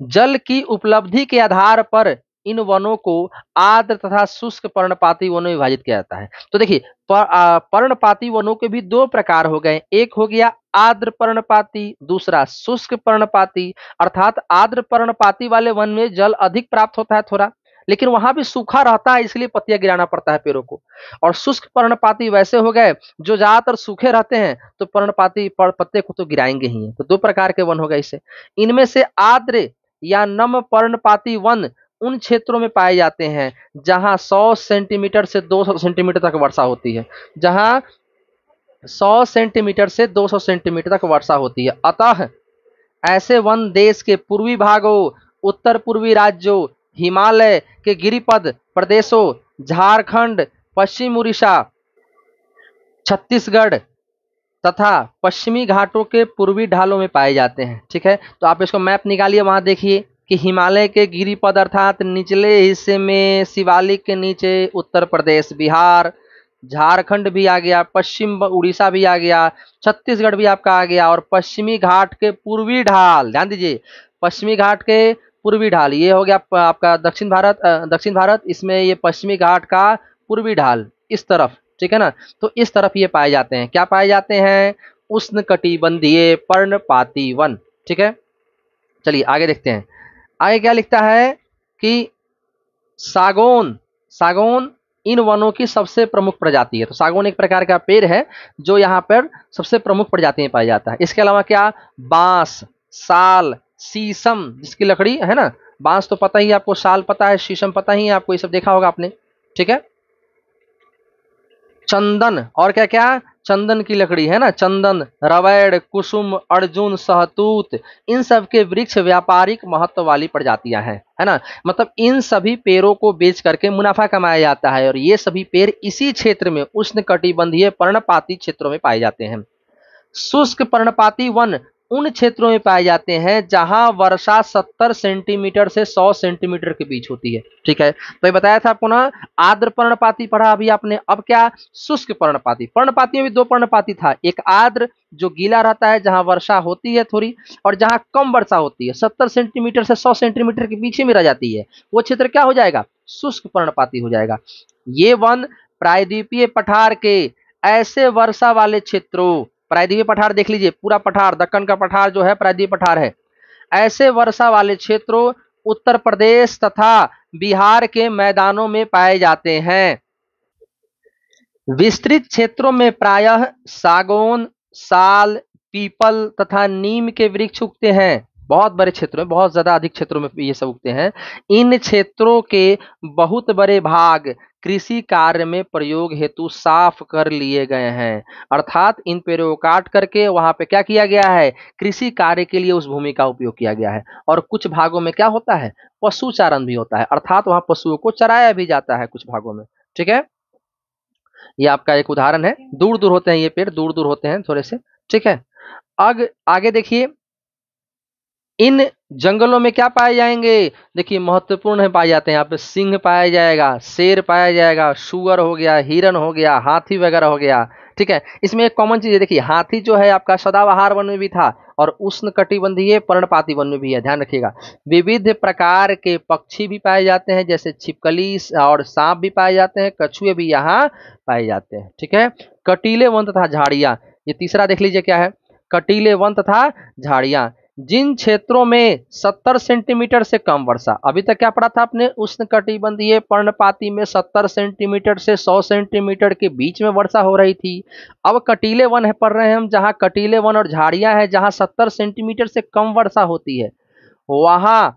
Speaker 1: जल की उपलब्धि के आधार पर इन वनों को आर्द्र तथा शुष्क पर्णपाती वनों में विभाजित किया जाता है। तो देखिए पर्णपाती वनों के भी दो प्रकार हो गए, एक हो गया आर्द्र पर्णपाती, दूसरा शुष्क पर्णपाती। अर्थात आर्द्र पर्णपाती वाले वन में जल अधिक प्राप्त होता है थोड़ा, लेकिन वहां भी सूखा रहता है, इसलिए पत्तियां गिराना पड़ता है पेड़ों को। और शुष्क पर्णपाती वैसे हो गए जो ज्यादातर सूखे रहते हैं, तो पर्णपाती पत्ते को तो गिराएंगे ही। तो दो प्रकार के वन हो गए इसे। इनमें से आर्द्र या नम पर्णपाती वन उन क्षेत्रों में पाए जाते हैं जहां 100 सेंटीमीटर से 200 सेंटीमीटर तक वर्षा होती है, जहां 100 सेंटीमीटर से 200 सेंटीमीटर तक वर्षा होती है। अतः ऐसे वन देश के पूर्वी भागों, उत्तर पूर्वी राज्यों, हिमालय के गिरिपद प्रदेशों, झारखंड, पश्चिम उड़ीसा, छत्तीसगढ़ तथा पश्चिमी घाटों के पूर्वी ढालों में पाए जाते हैं, ठीक है। तो आप इसको मैप निकालिए, वहां देखिए कि हिमालय के गिरिपद अर्थात निचले हिस्से में शिवालिक के नीचे उत्तर प्रदेश, बिहार, झारखंड भी आ गया, पश्चिम उड़ीसा भी आ गया, छत्तीसगढ़ भी आपका आ गया, और पश्चिमी घाट के पूर्वी ढाल, ध्यान दीजिए, पश्चिमी घाट के पूर्वी ढाल, ये हो गया आपका दक्षिण भारत। दक्षिण भारत, इसमें ये पश्चिमी घाट का पूर्वी ढाल इस तरफ, ठीक है ना। तो इस तरफ ये पाए जाते हैं, क्या पाए जाते हैं, उष्णकटिबंधीय पर्णपाती वन, ठीक है। चलिए आगे देखते हैं, आगे क्या लिखता है कि सागौन, सागौन इन वनों की सबसे प्रमुख प्रजाति है। तो सागौन एक प्रकार का पेड़ है जो यहाँ पर सबसे प्रमुख प्रजाति में पाया जाता है। इसके अलावा क्या, बांस, साल, शीशम, जिसकी लकड़ी है ना, बांस तो पता ही है आपको, साल पता है, शीशम पता ही है आपको, ये सब देखा होगा आपने, ठीक है। चंदन, और क्या क्या, चंदन की लकड़ी है ना, चंदन, रवैड़, कुसुम, अर्जुन, सहतूत, इन सब के वृक्ष व्यापारिक महत्व वाली प्रजातियां हैं, है ना। मतलब इन सभी पेड़ों को बेच करके मुनाफा कमाया जाता है, और ये सभी पेड़ इसी क्षेत्र में उष्णकटिबंधीय पर्णपाती क्षेत्रों में पाए जाते हैं। शुष्क पर्णपाती वन उन क्षेत्रों में पाए जाते हैं जहां वर्षा 70 सेंटीमीटर से 100 सेंटीमीटर के बीच होती है, ठीक है। तो ये बताया था आपको ना, आर्द्र पर्णपाती पढ़ा अभी आपने, अब क्या, शुष्क पर्णपाती। पर्णपाती में भी दो पर्णपाती था, एक आर्द्र जो गीला रहता है जहां वर्षा होती है थोड़ी, और जहां कम वर्षा होती है 70 सेंटीमीटर से 100 सेंटीमीटर के बीच में रह जाती है, वो क्षेत्र क्या हो जाएगा, शुष्क पर्णपाती हो जाएगा। ये वन प्रायद्वीपीय पठार के ऐसे वर्षा वाले क्षेत्रों, प्रायद्वीपीय पठार देख लीजिए, पूरा पठार, दक्कन का पठार जो है प्रायद्वीपीय पठार है, ऐसे वर्षा वाले क्षेत्रों उत्तर प्रदेश तथा बिहार के मैदानों में पाए जाते हैं। विस्तृत क्षेत्रों में प्रायः सागौन, साल, पीपल तथा नीम के वृक्ष उगते हैं। बहुत बड़े क्षेत्रों में, बहुत ज्यादा अधिक क्षेत्रों में ये सब उगते हैं। इन क्षेत्रों के बहुत बड़े भाग कृषि कार्य में प्रयोग हेतु साफ कर लिए गए हैं, अर्थात इन पेड़ों को काट करके वहां पे क्या किया गया है, कृषि कार्य के लिए उस भूमि का उपयोग किया गया है। और कुछ भागों में क्या होता है, पशु चारण भी होता है, अर्थात वहां पशुओं को चराया भी जाता है कुछ भागों में, ठीक है। ये आपका एक उदाहरण है, दूर दूर होते हैं ये पेड़, दूर दूर होते हैं थोड़े से, ठीक है। आगे देखिए, इन जंगलों में क्या पाए जाएंगे, देखिए महत्वपूर्ण है, पाए जाते हैं यहाँ पे, सिंह पाया जाएगा, शेर पाया जाएगा, शुअर हो गया, हिरन हो गया, हाथी वगैरह हो गया, ठीक है। इसमें एक कॉमन चीज है, देखिए हाथी जो है आपका सदाबहार वन में भी था, और उष्णकटिबंधीय पर्णपाती वन में भी है, ध्यान रखिएगा। विविध प्रकार के पक्षी भी पाए जाते हैं, जैसे छिपकली और सांप भी पाए जाते हैं, कछुए भी यहाँ पाए जाते हैं, ठीक है। कटीले वन तथा झाड़ियां, ये तीसरा देख लीजिए क्या है, कटीले वन तथा झाड़ियां, जिन क्षेत्रों में 70 सेंटीमीटर से कम वर्षा, अभी तक क्या पढ़ा था आपने, उष्णकटिबंधीय पर्णपाती में 70 सेंटीमीटर से 100 सेंटीमीटर के बीच में वर्षा हो रही थी। अब कटीले वन है पढ़ रहे हैं हम, जहां कटीले वन और झाड़ियां हैं जहां 70 सेंटीमीटर से कम वर्षा होती है, वहां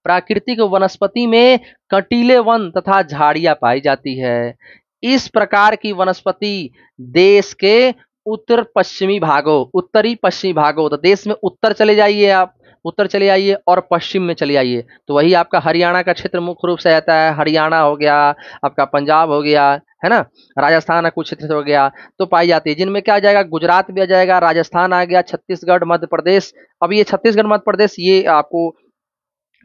Speaker 1: प्राकृतिक वनस्पति में कटीले वन तथा झाड़ियां पाई जाती है। इस प्रकार की वनस्पति देश के उत्तर पश्चिमी भागों, उत्तरी पश्चिमी भागों, तो देश में उत्तर चले जाइए आप, उत्तर चले आइए और पश्चिम में चले आइए, तो वही आपका हरियाणा का क्षेत्र मुख्य रूप से आता है, हरियाणा हो गया आपका, पंजाब हो गया, है ना, राजस्थान का कुछ क्षेत्र हो गया, तो पाई जाती है, जिनमें क्या आ जाएगा, गुजरात भी आ जाएगा, राजस्थान आ गया, छत्तीसगढ़, मध्य प्रदेश। अब ये छत्तीसगढ़ मध्य प्रदेश ये आपको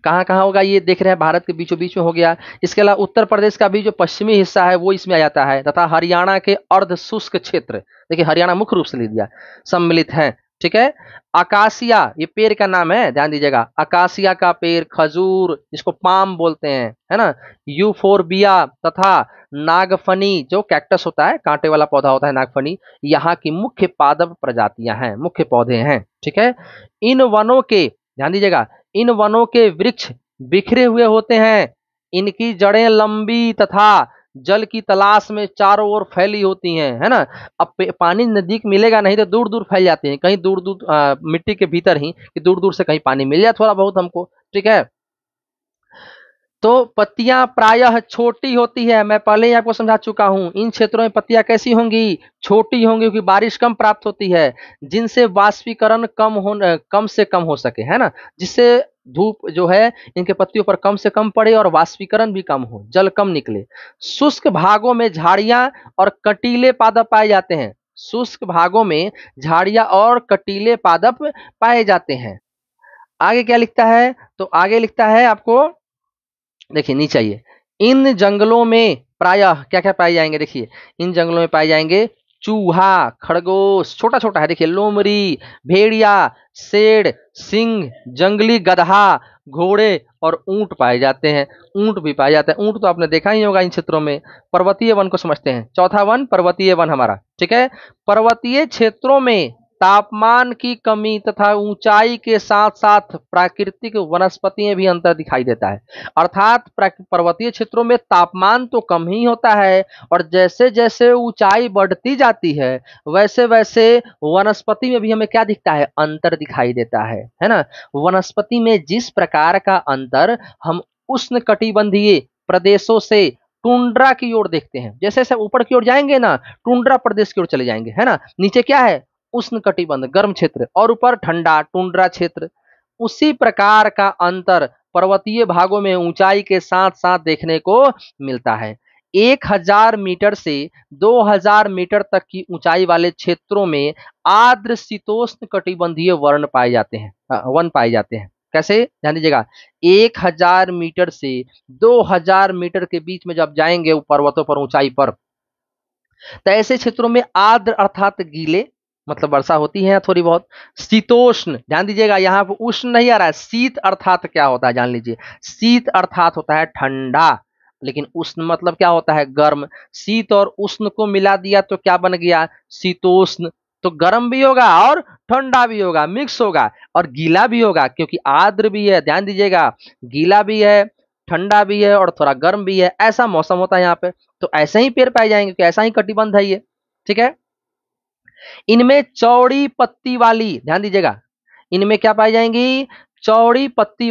Speaker 1: कहाँ कहाँ होगा, ये देख रहे हैं भारत के बीचों बीच में हो गया। इसके अलावा उत्तर प्रदेश का भी जो पश्चिमी हिस्सा है वो इसमें आ जाता है, तथा हरियाणा के अर्ध शुष्क क्षेत्र, देखिए हरियाणा मुख्य रूप से ले दिया, सम्मिलित है, ठीक है। अकासिया, ये पेड़ का नाम है, ध्यान दीजिएगा, अकासिया का पेड़, खजूर जिसको पाम बोलते हैं, है ना, यूफोरबिया तथा नागफनी, जो कैक्टस होता है, कांटे वाला पौधा होता है नागफनी, यहाँ की मुख्य पादप प्रजातियां हैं, मुख्य पौधे हैं, ठीक है। इन वनों के, ध्यान दीजिएगा, इन वनों के वृक्ष बिखरे हुए होते हैं, इनकी जड़ें लंबी तथा जल की तलाश में चारों ओर फैली होती हैं, है ना। अब पानी नजदीक मिलेगा नहीं तो दूर दूर फैल जाते हैं, कहीं दूर दूर मिट्टी के भीतर ही, कि दूर दूर से कहीं पानी मिल जाए थोड़ा बहुत हमको, ठीक है। तो पत्तियां प्रायः छोटी होती है, मैं पहले ही आपको समझा चुका हूं, इन क्षेत्रों में पत्तियां कैसी होंगी, छोटी होंगी, क्योंकि बारिश कम प्राप्त होती है, जिनसे वाष्पीकरण कम से कम हो सके, है ना, जिससे धूप जो है इनके पत्तियों पर कम से कम पड़े और वाष्पीकरण भी कम हो, जल कम निकले। शुष्क भागों में झाड़ियां और कटीले पादप पाए जाते हैं, शुष्क भागों में झाड़ियां और कटीले पादप पाए जाते हैं। आगे क्या लिखता है, तो आगे लिखता है आपको, देखिए नीचे आइए, इन जंगलों में प्रायः क्या क्या पाए जाएंगे, देखिए इन जंगलों में पाए जाएंगे चूहा, खरगोश, छोटा छोटा है देखिए, लोमड़ी, भेड़िया, शेर, सिंह, जंगली गधा, घोड़े और ऊंट पाए जाते हैं। ऊंट भी पाए जाते हैं, ऊंट तो आपने देखा ही होगा इन क्षेत्रों में। पर्वतीय वन को समझते हैं, चौथा वन पर्वतीय वन हमारा, ठीक है। पर्वतीय क्षेत्रों में तापमान की कमी तथा ऊंचाई के साथ साथ प्राकृतिक वनस्पति में भी अंतर दिखाई देता है। अर्थात पर्वतीय क्षेत्रों में तापमान तो कम ही होता है, और जैसे जैसे ऊंचाई बढ़ती जाती है वैसे वैसे वनस्पति में भी हमें क्या दिखता है, अंतर दिखाई देता है ना। वनस्पति में जिस प्रकार का अंतर हम उष्णकटिबंधीय प्रदेशों से टुंड्रा की ओर देखते हैं, जैसे जैसे ऊपर की ओर जाएंगे ना, टुंड्रा प्रदेश की ओर चले जाएंगे, है ना। नीचे क्या है, उष्णकटिबंध गर्म क्षेत्र, और ऊपर ठंडा टुंड्रा क्षेत्र। उसी प्रकार का अंतर पर्वतीय भागों में ऊंचाई के साथ साथ देखने को मिलता है। 1000 मीटर से 2000 मीटर तक की ऊंचाई वाले क्षेत्रों में आर्द्र शीतोष्ण कटिबंधीय वन पाए जाते हैं। कैसे, ध्यान दीजिएगा, 1000 मीटर से 2000 मीटर के बीच में जब जाएंगे पर्वतों पर, ऊंचाई पर, तो ऐसे क्षेत्रों में आर्द्र अर्थात गीले, मतलब वर्षा होती है थोड़ी बहुत। शीतोष्ण, ध्यान दीजिएगा यहाँ पर उष्ण नहीं आ रहा है, शीत अर्थात क्या होता है जान लीजिए, शीत अर्थात होता है ठंडा, लेकिन उष्ण मतलब क्या होता है, गर्म। शीत और उष्ण को मिला दिया तो क्या बन गया, शीतोष्ण। तो गर्म भी होगा और ठंडा भी होगा, मिक्स होगा, और गीला भी होगा, क्योंकि आर्द्र भी है, ध्यान दीजिएगा, गीला भी है, ठंडा भी है और थोड़ा गर्म भी है, ऐसा मौसम होता है यहाँ पे। तो ऐसे ही पेड़ पाए जाएंगे, क्योंकि ऐसा ही कटिबंध है ये, ठीक है। इनमें चौड़ी पत्ती वाली, ध्यान दीजिएगा, इनमें क्या पाई जाएंगी, चौड़ी पत्ती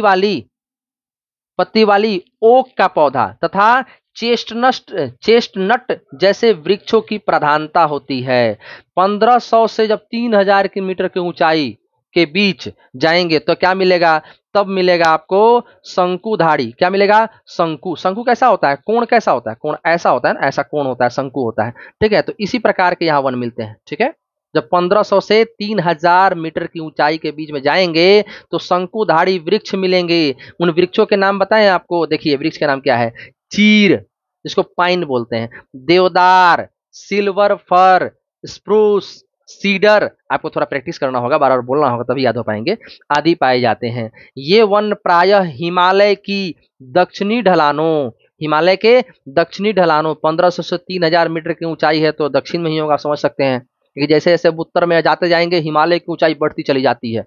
Speaker 1: वाली ओक का पौधा तथा चेस्टनट जैसे वृक्षों की प्रधानता होती है। 1500 से जब 3000 की मीटर की ऊंचाई के बीच जाएंगे तो क्या मिलेगा, तब मिलेगा आपको शंकुधारी। क्या मिलेगा, शंकु। शंकु कैसा होता है, कोण कैसा होता है, कोण ऐसा होता है ना, ऐसा कोण होता है, शंकु होता है, ठीक है। तो इसी प्रकार के यहाँ वन मिलते हैं, ठीक है। जब 1500 से 3000 मीटर की ऊंचाई के बीच में जाएंगे तो शंकुधारी वृक्ष मिलेंगे। उन वृक्षों के नाम बताएं आपको, देखिए वृक्ष का नाम क्या है, चीर, जिसको पाइन बोलते हैं, देवदार, सिल्वर फर, स्प्रूस, सीडर, आपको थोड़ा प्रैक्टिस करना होगा, बार बार बोलना होगा तभी याद हो पाएंगे, आदि पाए जाते हैं। ये वन प्रायः हिमालय की दक्षिणी ढलानों, हिमालय के दक्षिणी ढलानों, 1500 से 3000 मीटर की ऊंचाई है तो दक्षिण में ही होगा, समझ सकते हैं, क्योंकि जैसे जैसे उत्तर में जाते जाएंगे हिमालय की ऊंचाई बढ़ती चली जाती है।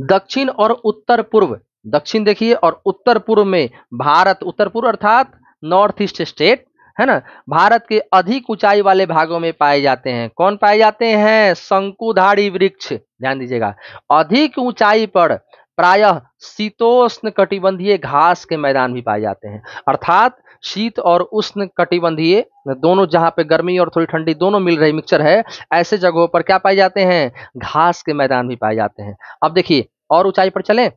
Speaker 1: दक्षिण और उत्तर पूर्व, दक्षिण देखिए और उत्तर पूर्व में भारत, उत्तर पूर्व अर्थात नॉर्थ ईस्ट स्टेट, है ना, भारत के अधिक ऊंचाई वाले भागों में पाए जाते हैं। कौन पाए जाते हैं, शंकुधारी वृक्ष, ध्यान दीजिएगा। अधिक ऊंचाई पर प्रायः शीतोष्ण कटिबंधीय घास के मैदान भी पाए जाते हैं। अर्थात शीत और उष्ण कटिबंधीय दोनों, जहां पे गर्मी और थोड़ी ठंडी दोनों मिल रही मिक्सचर है, ऐसे जगहों पर क्या पाए जाते हैं, घास के मैदान भी पाए जाते हैं। अब देखिए और ऊंचाई पर चलें,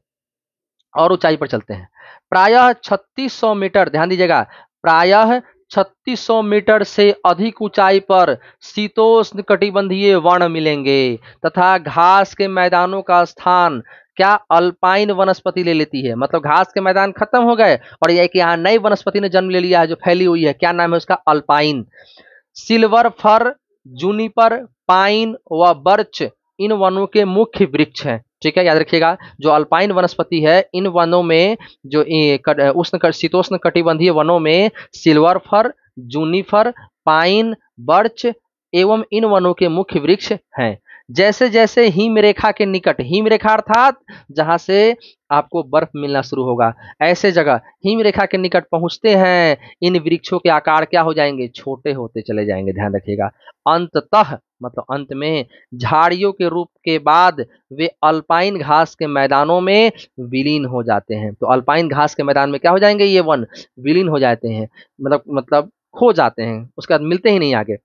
Speaker 1: और ऊंचाई पर चलते हैं। प्रायः 3600 मीटर, ध्यान दीजिएगा, प्रायः 3600 मीटर से अधिक ऊंचाई पर शीतोष्ण कटिबंधीय वन मिलेंगे तथा घास के मैदानों का स्थान क्या अल्पाइन वनस्पति ले लेती है। मतलब घास के मैदान खत्म हो गए और यह कि यहाँ नई वनस्पति ने जन्म ले लिया है जो फैली हुई है, क्या नाम है उसका, alpine. Silver fir, Juniper, pine व बर्च इन वनों के मुख्य वृक्ष हैं, ठीक है, याद रखिएगा। जो अल्पाइन वनस्पति है इन वनों में, जो उष्ण शीतोष्ण कटिबंधीय वनों में सिल्वर फर, जूनिफर, पाइन, बर्च एवं इन वनों के मुख्य वृक्ष हैं। जैसे जैसे हिम रेखा के निकट, हिम रेखा अर्थात जहां से आपको बर्फ मिलना शुरू होगा, ऐसे जगह हिम रेखा के निकट पहुंचते हैं, इन वृक्षों के आकार क्या हो जाएंगे, छोटे होते चले जाएंगे, ध्यान रखिएगा। अंततः मतलब अंत में झाड़ियों के रूप के बाद वे अल्पाइन घास के मैदानों में विलीन हो जाते हैं। तो अल्पाइन घास के मैदान में क्या हो जाएंगे, ये वन विलीन हो जाते हैं, मतलब खो जाते हैं, उसके बाद मिलते ही नहीं आगे।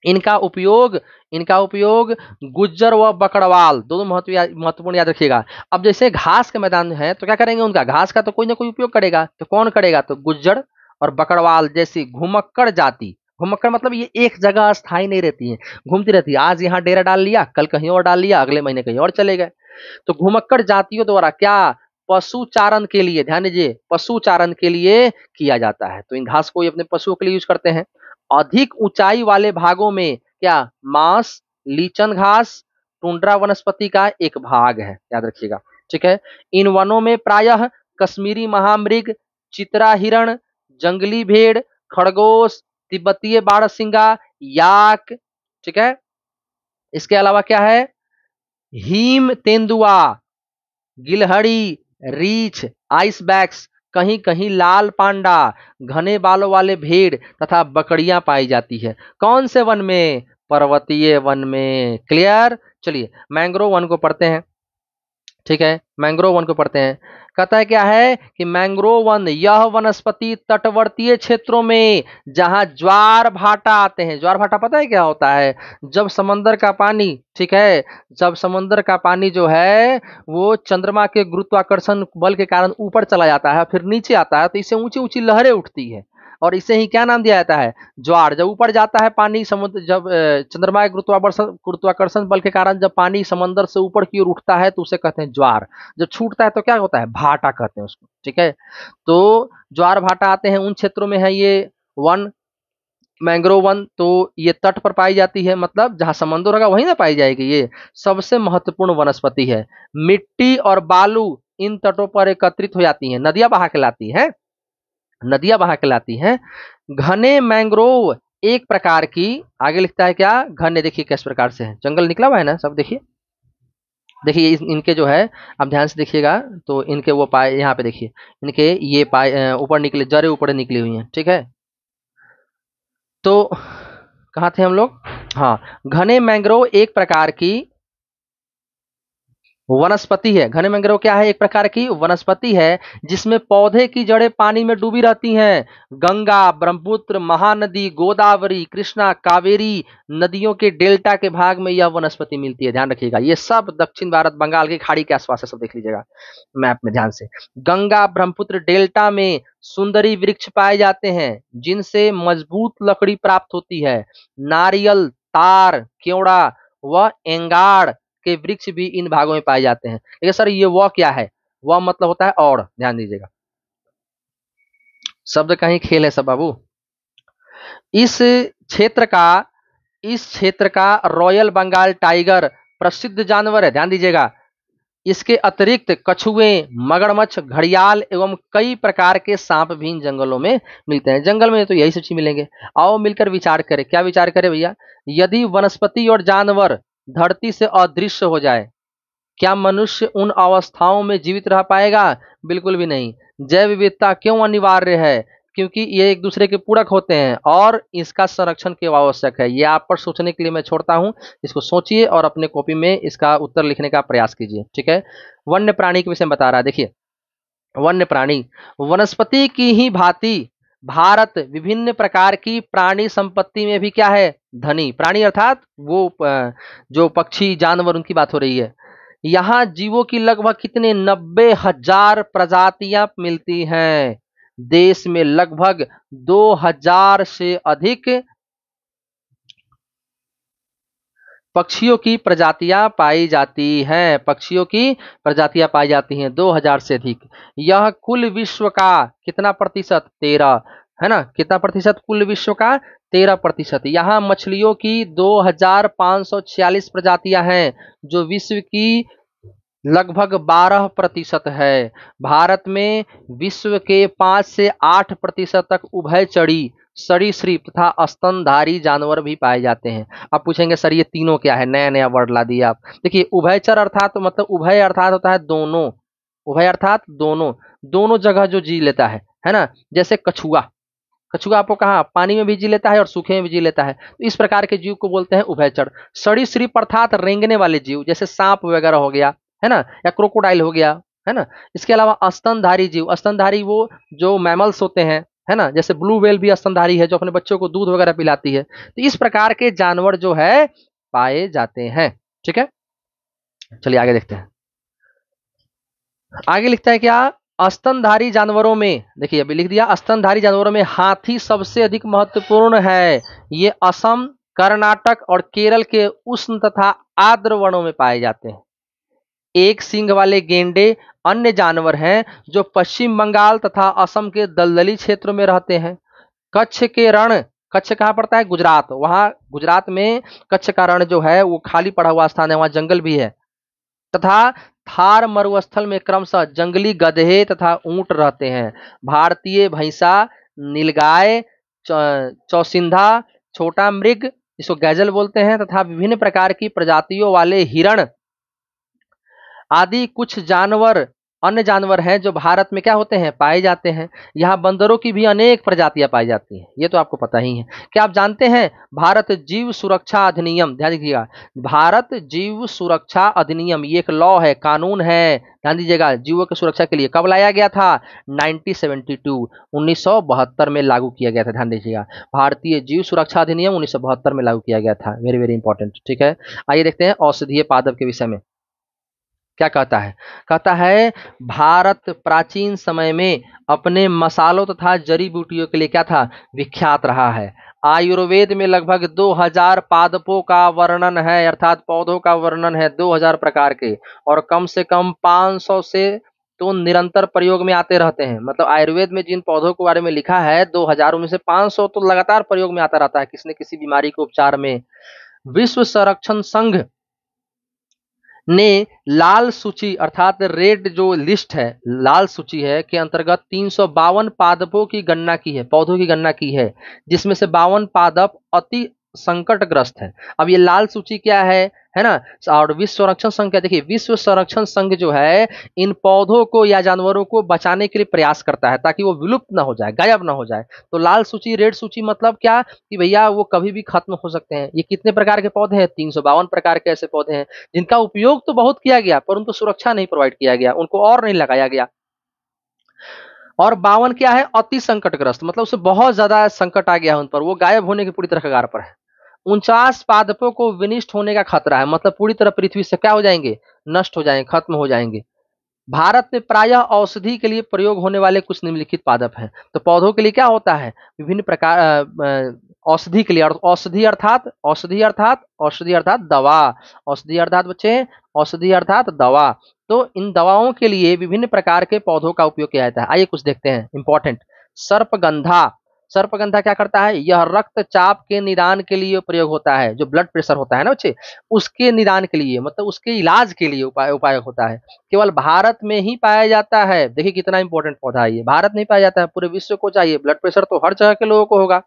Speaker 1: इनका उपयोग गुज्जर व बकरवाल दोनों महत्वपूर्ण याद रखिएगा। अब जैसे घास के मैदान है तो क्या करेंगे, उनका घास का तो कोई ना कोई उपयोग करेगा, तो कौन करेगा, तो गुज्जर और बकरवाल जैसी घुमक्कड़ जाति। घुमक्कड़ मतलब ये एक जगह स्थायी नहीं रहती है, घूमती रहती है, आज यहाँ डेरा डाल लिया, कल कहीं और डाल लिया, अगले महीने कहीं और चले गए। तो घुमक्कड़ जातियों द्वारा क्या पशु चारण के लिए, ध्यान दीजिए, पशु चारण के लिए किया जाता है। तो इन घास को ये अपने पशुओं के लिए यूज करते हैं। अधिक ऊंचाई वाले भागों में क्या मांस, लीचन घास टुंड्रा वनस्पति का एक भाग है, याद रखिएगा। ठीक है, इन वनों में प्रायः कश्मीरी महामृग, चित्रा हिरण, जंगली भेड़, खरगोश, तिब्बतीय बारहसिंगा, याक, ठीक है, इसके अलावा क्या है, हिम तेंदुआ, गिलहरी, रीछ, आइसबैक्स, कहीं कहीं लाल पांडा, घने बालों वाले भेड़ तथा बकरियां पाई जाती है। कौन से वन में? पर्वतीय वन में। क्लियर? चलिए मैंग्रोव वन को पढ़ते हैं। ठीक है, मैंग्रोव वन को पढ़ते हैं। कहता है क्या है कि मैंग्रोव वन यह वनस्पति तटवर्तीय क्षेत्रों में जहां ज्वार भाटा आते हैं। ज्वार भाटा पता है क्या होता है? जब समंदर का पानी, ठीक है, जब समंदर का पानी जो है वो चंद्रमा के गुरुत्वाकर्षण बल के कारण ऊपर चला जाता है फिर नीचे आता है, तो इससे ऊंची ऊंची लहरें उठती है और इसे ही क्या नाम दिया जाता है? ज्वार। जब ऊपर जाता है पानी समुद्र, जब चंद्रमा के गुरुत्वाकर्षण बल के कारण जब पानी समंदर से ऊपर की ओर उठता है तो उसे कहते हैं ज्वार। जब छूटता है तो क्या होता है? भाटा कहते हैं उसको। ठीक है, तो ज्वार भाटा आते हैं, उन क्षेत्रों में है ये वन, मैंग्रोव वन। तो ये तट पर पाई जाती है, मतलब जहां समंदर होगा वहीं ना पाई जाएगी। ये सबसे महत्वपूर्ण वनस्पति है। मिट्टी और बालू इन तटों पर एकत्रित हो जाती है, नदियां बहा के लाती है, नदियां बहा के लाती हैं। घने मैंग्रोव एक प्रकार की, आगे लिखता है क्या? घने, देखिए किस प्रकार से है, जंगल निकला हुआ है ना सब, देखिए देखिए इनके जो है, आप ध्यान से देखिएगा तो इनके वो पाए, यहाँ पे देखिए इनके ये पाए ऊपर निकले, जड़ें ऊपर निकली हुई हैं। ठीक है, तो कहाँ थे हम लोग? हाँ, घने मैंग्रोव एक प्रकार की वनस्पति है। घने मैंग्रोव क्या है? एक प्रकार की वनस्पति है जिसमें पौधे की जड़ें पानी में डूबी रहती हैं। गंगा, ब्रह्मपुत्र, महानदी, गोदावरी, कृष्णा, कावेरी नदियों के डेल्टा के भाग में यह वनस्पति मिलती है। ध्यान रखिएगा, ये सब दक्षिण भारत, बंगाल की खाड़ी के आसपास है, सब देख लीजिएगा मैप में ध्यान से। गंगा ब्रह्मपुत्र डेल्टा में सुंदरी वृक्ष पाए जाते हैं जिनसे मजबूत लकड़ी प्राप्त होती है। नारियल, तार, केवड़ा व एंगाड़ के वृक्ष भी इन भागों में पाए जाते हैं। लेकिन सर ये वह क्या है? वह मतलब होता है और, ध्यान दीजिएगा, शब्द का ही खेल है सब बाबू। इस क्षेत्र का रॉयल बंगाल टाइगर प्रसिद्ध जानवर है, ध्यान दीजिएगा। इसके अतिरिक्त कछुए, मगरमच्छ, घड़ियाल एवं कई प्रकार के सांप भी इन जंगलों में मिलते हैं। जंगल में तो यही सब चीज मिलेंगे। आओ मिलकर विचार करें। क्या विचार करें भैया? यदि वनस्पति और जानवर धरती से अदृश्य हो जाए, क्या मनुष्य उन अवस्थाओं में जीवित रह पाएगा? बिल्कुल भी नहीं। जैव विविधता क्यों अनिवार्य है? क्योंकि ये एक दूसरे के पूरक होते हैं और इसका संरक्षण क्यों आवश्यक है? ये आप पर सोचने के लिए मैं छोड़ता हूं। इसको सोचिए और अपने कॉपी में इसका उत्तर लिखने का प्रयास कीजिए। ठीक है, वन्य प्राणी के विषय में बता रहा है। देखिए, वन्य प्राणी वनस्पति की ही भांति भारत विभिन्न प्रकार की प्राणी संपत्ति में भी क्या है? धनी। प्राणी अर्थात वो जो पक्षी जानवर, उनकी बात हो रही है। यहाँ जीवों की लगभग कितने? 90,000 प्रजातियां मिलती हैं। देश में लगभग 2,000 से अधिक पक्षियों की प्रजातियां पाई जाती हैं। पक्षियों की प्रजातियां पाई जाती हैं 2,000 से अधिक। यह कुल विश्व का कितना प्रतिशत? 13 है ना। कितना प्रतिशत? कुल विश्व का 13%। यहाँ मछलियों की 2,546 प्रजातियां हैं जो विश्व की लगभग 12% है। भारत में विश्व के 5 से 8% तक उभयचरी, सरीसृप तथा स्तनधारी जानवर भी पाए जाते हैं। अब पूछेंगे सर ये तीनों क्या है? नया नया वर्ड ला दिया आप। देखिए, उभयचर अर्थात मतलब उभय अर्थात होता है दोनों। उभय अर्थात दोनों, दोनों जगह जो जी लेता है ना। जैसे कछुआ, कछुआ आपको कहा पानी में भी जी लेता है और सूखे में भी जी लेता है। तो इस प्रकार के जीव को बोलते हैं उभयचर। सरीसृप अर्थात रेंगने वाले जीव, जैसे सांप वगैरह हो गया है ना, या क्रोकोडाइल हो गया है ना। इसके अलावा स्तनधारी जीव, स्तनधारी वो जो मैमल्स होते हैं है ना, जैसे ब्लू व्हेल भी स्तनधारी है जो अपने बच्चों को दूध वगैरह पिलाती है। तो इस प्रकार के जानवर जो है पाए जाते हैं। ठीक है, चलिए आगे देखते हैं। आगे लिखता है क्या? स्तनधारी जानवरों में, देखिए अभी लिख दिया, स्तनधारी जानवरों में हाथी सबसे अधिक महत्वपूर्ण है। ये असम, कर्नाटक और केरल के उष्ण तथा आर्द्र वनों में पाए जाते हैं। एक सींग वाले गेंडे अन्य जानवर हैं जो पश्चिम बंगाल तथा असम के दलदली क्षेत्रों में रहते हैं। कच्छ के रण, कच्छ कहाँ पड़ता है? गुजरात। वहां गुजरात में कच्छ का रण जो है वो खाली पड़ा हुआ स्थान है, वहां जंगल भी है। तथा थार मरुस्थल में क्रमशः जंगली गधे तथा ऊंट रहते हैं। भारतीय भैंसा, नीलगाय, चौसिंधा, छोटा मृग जिसको गैजल बोलते हैं, तथा विभिन्न प्रकार की प्रजातियों वाले हिरण आदि कुछ जानवर, अन्य जानवर हैं जो भारत में क्या होते हैं? पाए जाते हैं। यहाँ बंदरों की भी अनेक प्रजातियां पाई जाती हैं, ये तो आपको पता ही है। क्या आप जानते हैं भारत जीव सुरक्षा अधिनियम, ध्यान दीजिएगा, भारत जीव सुरक्षा अधिनियम, ये एक लॉ है, कानून है, ध्यान दीजिएगा, जीवों की सुरक्षा के लिए कब लाया गया था? 1972, 1972 में लागू किया गया था। ध्यान दीजिएगा, भारतीय जीव सुरक्षा अधिनियम 1972 में लागू किया गया था। Very very important. ठीक है, आइए देखते हैं औषधीय पादप के विषय में क्या कहता है। कहता है भारत प्राचीन समय में अपने मसालों तथा जड़ी बूटियों के लिए क्या था? विख्यात रहा है। आयुर्वेद में लगभग 2000 पादपों का वर्णन है, अर्थात पौधों का वर्णन है 2000 प्रकार के, और कम से कम 500 से तो निरंतर प्रयोग में आते रहते हैं। मतलब आयुर्वेद में जिन पौधों के बारे में लिखा है 2000 में से 500 तो लगातार प्रयोग में आता रहता है किसी न किसी बीमारी के उपचार में। विश्व संरक्षण संघ ने लाल सूची अर्थात रेड जो लिस्ट है, लाल सूची है के अंतर्गत 352 पादपों की गणना की है, पौधों की गणना की है, जिसमें से 52 पादप अति संकटग्रस्त है। अब ये लाल सूची क्या है ना? और विश्व संरक्षण संघ क्या, देखिए विश्व संरक्षण संघ जो है इन पौधों को या जानवरों को बचाने के लिए प्रयास करता है ताकि वो विलुप्त ना हो जाए, गायब ना हो जाए। तो लाल सूची, रेड सूची मतलब क्या कि भैया वो कभी भी खत्म हो सकते हैं। ये कितने प्रकार के पौधे हैं? 352 प्रकार के ऐसे पौधे हैं जिनका उपयोग तो बहुत किया गया परंतु सुरक्षा नहीं प्रोवाइड किया गया, उनको और नहीं लगाया गया। और 52 क्या है? अति संकटग्रस्त, मतलब उसे बहुत ज्यादा संकट आ गया है उन पर, वो गायब होने की पूरी तरह कगार पर है। 49 पादपों को विनिष्ट होने का खतरा है, मतलब पूरी तरह पृथ्वी से क्या हो जाएंगे? नष्ट हो जाएंगे, खत्म हो जाएंगे। भारत में प्रायः औषधि के लिए प्रयोग होने वाले कुछ निम्नलिखित पादप हैं। तो पौधों के लिए क्या होता है? विभिन्न प्रकार औषधि के लिए, और औषधि अर्थात दवा, औषधि अर्थात बच्चे, औषधि अर्थात दवा। तो इन दवाओं के लिए विभिन्न प्रकार के पौधों का उपयोग किया जाता है। आइए कुछ देखते हैं इंपॉर्टेंट। सर्पगंधा, सर्पगंधा क्या करता है? यह रक्तचाप के निदान के लिए प्रयोग होता है, जो ब्लड प्रेशर होता है ना बच्चे, उसके निदान के लिए, मतलब उसके इलाज के लिए उपाय होता है। केवल भारत में ही पाया जाता है। देखिए कितना इंपॉर्टेंट पौधा है ये, भारत नहीं पाया जाता है, पूरे विश्व को चाहिए। ब्लड प्रेशर तो हर जगह के लोगों को होगा।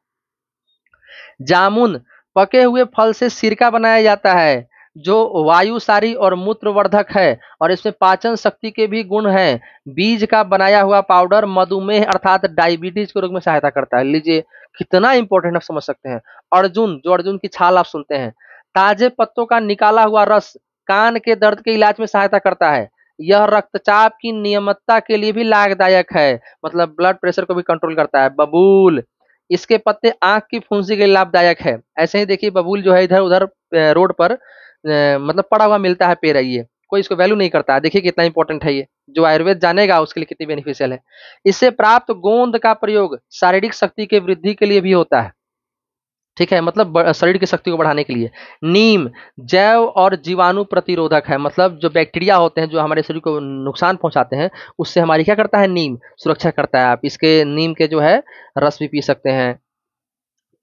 Speaker 1: जामुन, पके हुए फल से सिरका बनाया जाता है जो वायुसारी और मूत्रवर्धक है, और इसमें पाचन शक्ति के भी गुण हैं। बीज का बनाया हुआ पाउडर मधुमेह अर्थात डायबिटीज के रोग में सहायता करता है। लीजिए कितना इंपॉर्टेंट आप समझ सकते हैं। अर्जुन, जो अर्जुन की छाल आप सुनते हैं, ताजे पत्तों का निकाला हुआ रस कान के दर्द के इलाज में सहायता करता है। यह रक्तचाप की नियमितता के लिए भी लाभदायक है, मतलब ब्लड प्रेशर को भी कंट्रोल करता है। बबूल, इसके पत्ते आंख की फुंसी के लिए लाभदायक है। ऐसे ही देखिए बबूल जो है इधर उधर रोड पर मतलब पड़ा हुआ मिलता है, पे रही है, कोई इसको वैल्यू नहीं करता है। देखिए कितना इंपॉर्टेंट है ये, जो आयुर्वेद जानेगा उसके लिए कितनी बेनिफिशियल है। इससे प्राप्त गोंद का प्रयोग शारीरिक शक्ति के वृद्धि के लिए भी होता है। ठीक है, मतलब शरीर की शक्ति को बढ़ाने के लिए। नीम जैव और जीवाणु प्रतिरोधक है, मतलब जो बैक्टीरिया होते हैं जो हमारे शरीर को नुकसान पहुंचाते हैं उससे हमारी क्या करता है? नीम सुरक्षा करता है। आप इसके नीम के जो है रस भी पी सकते हैं।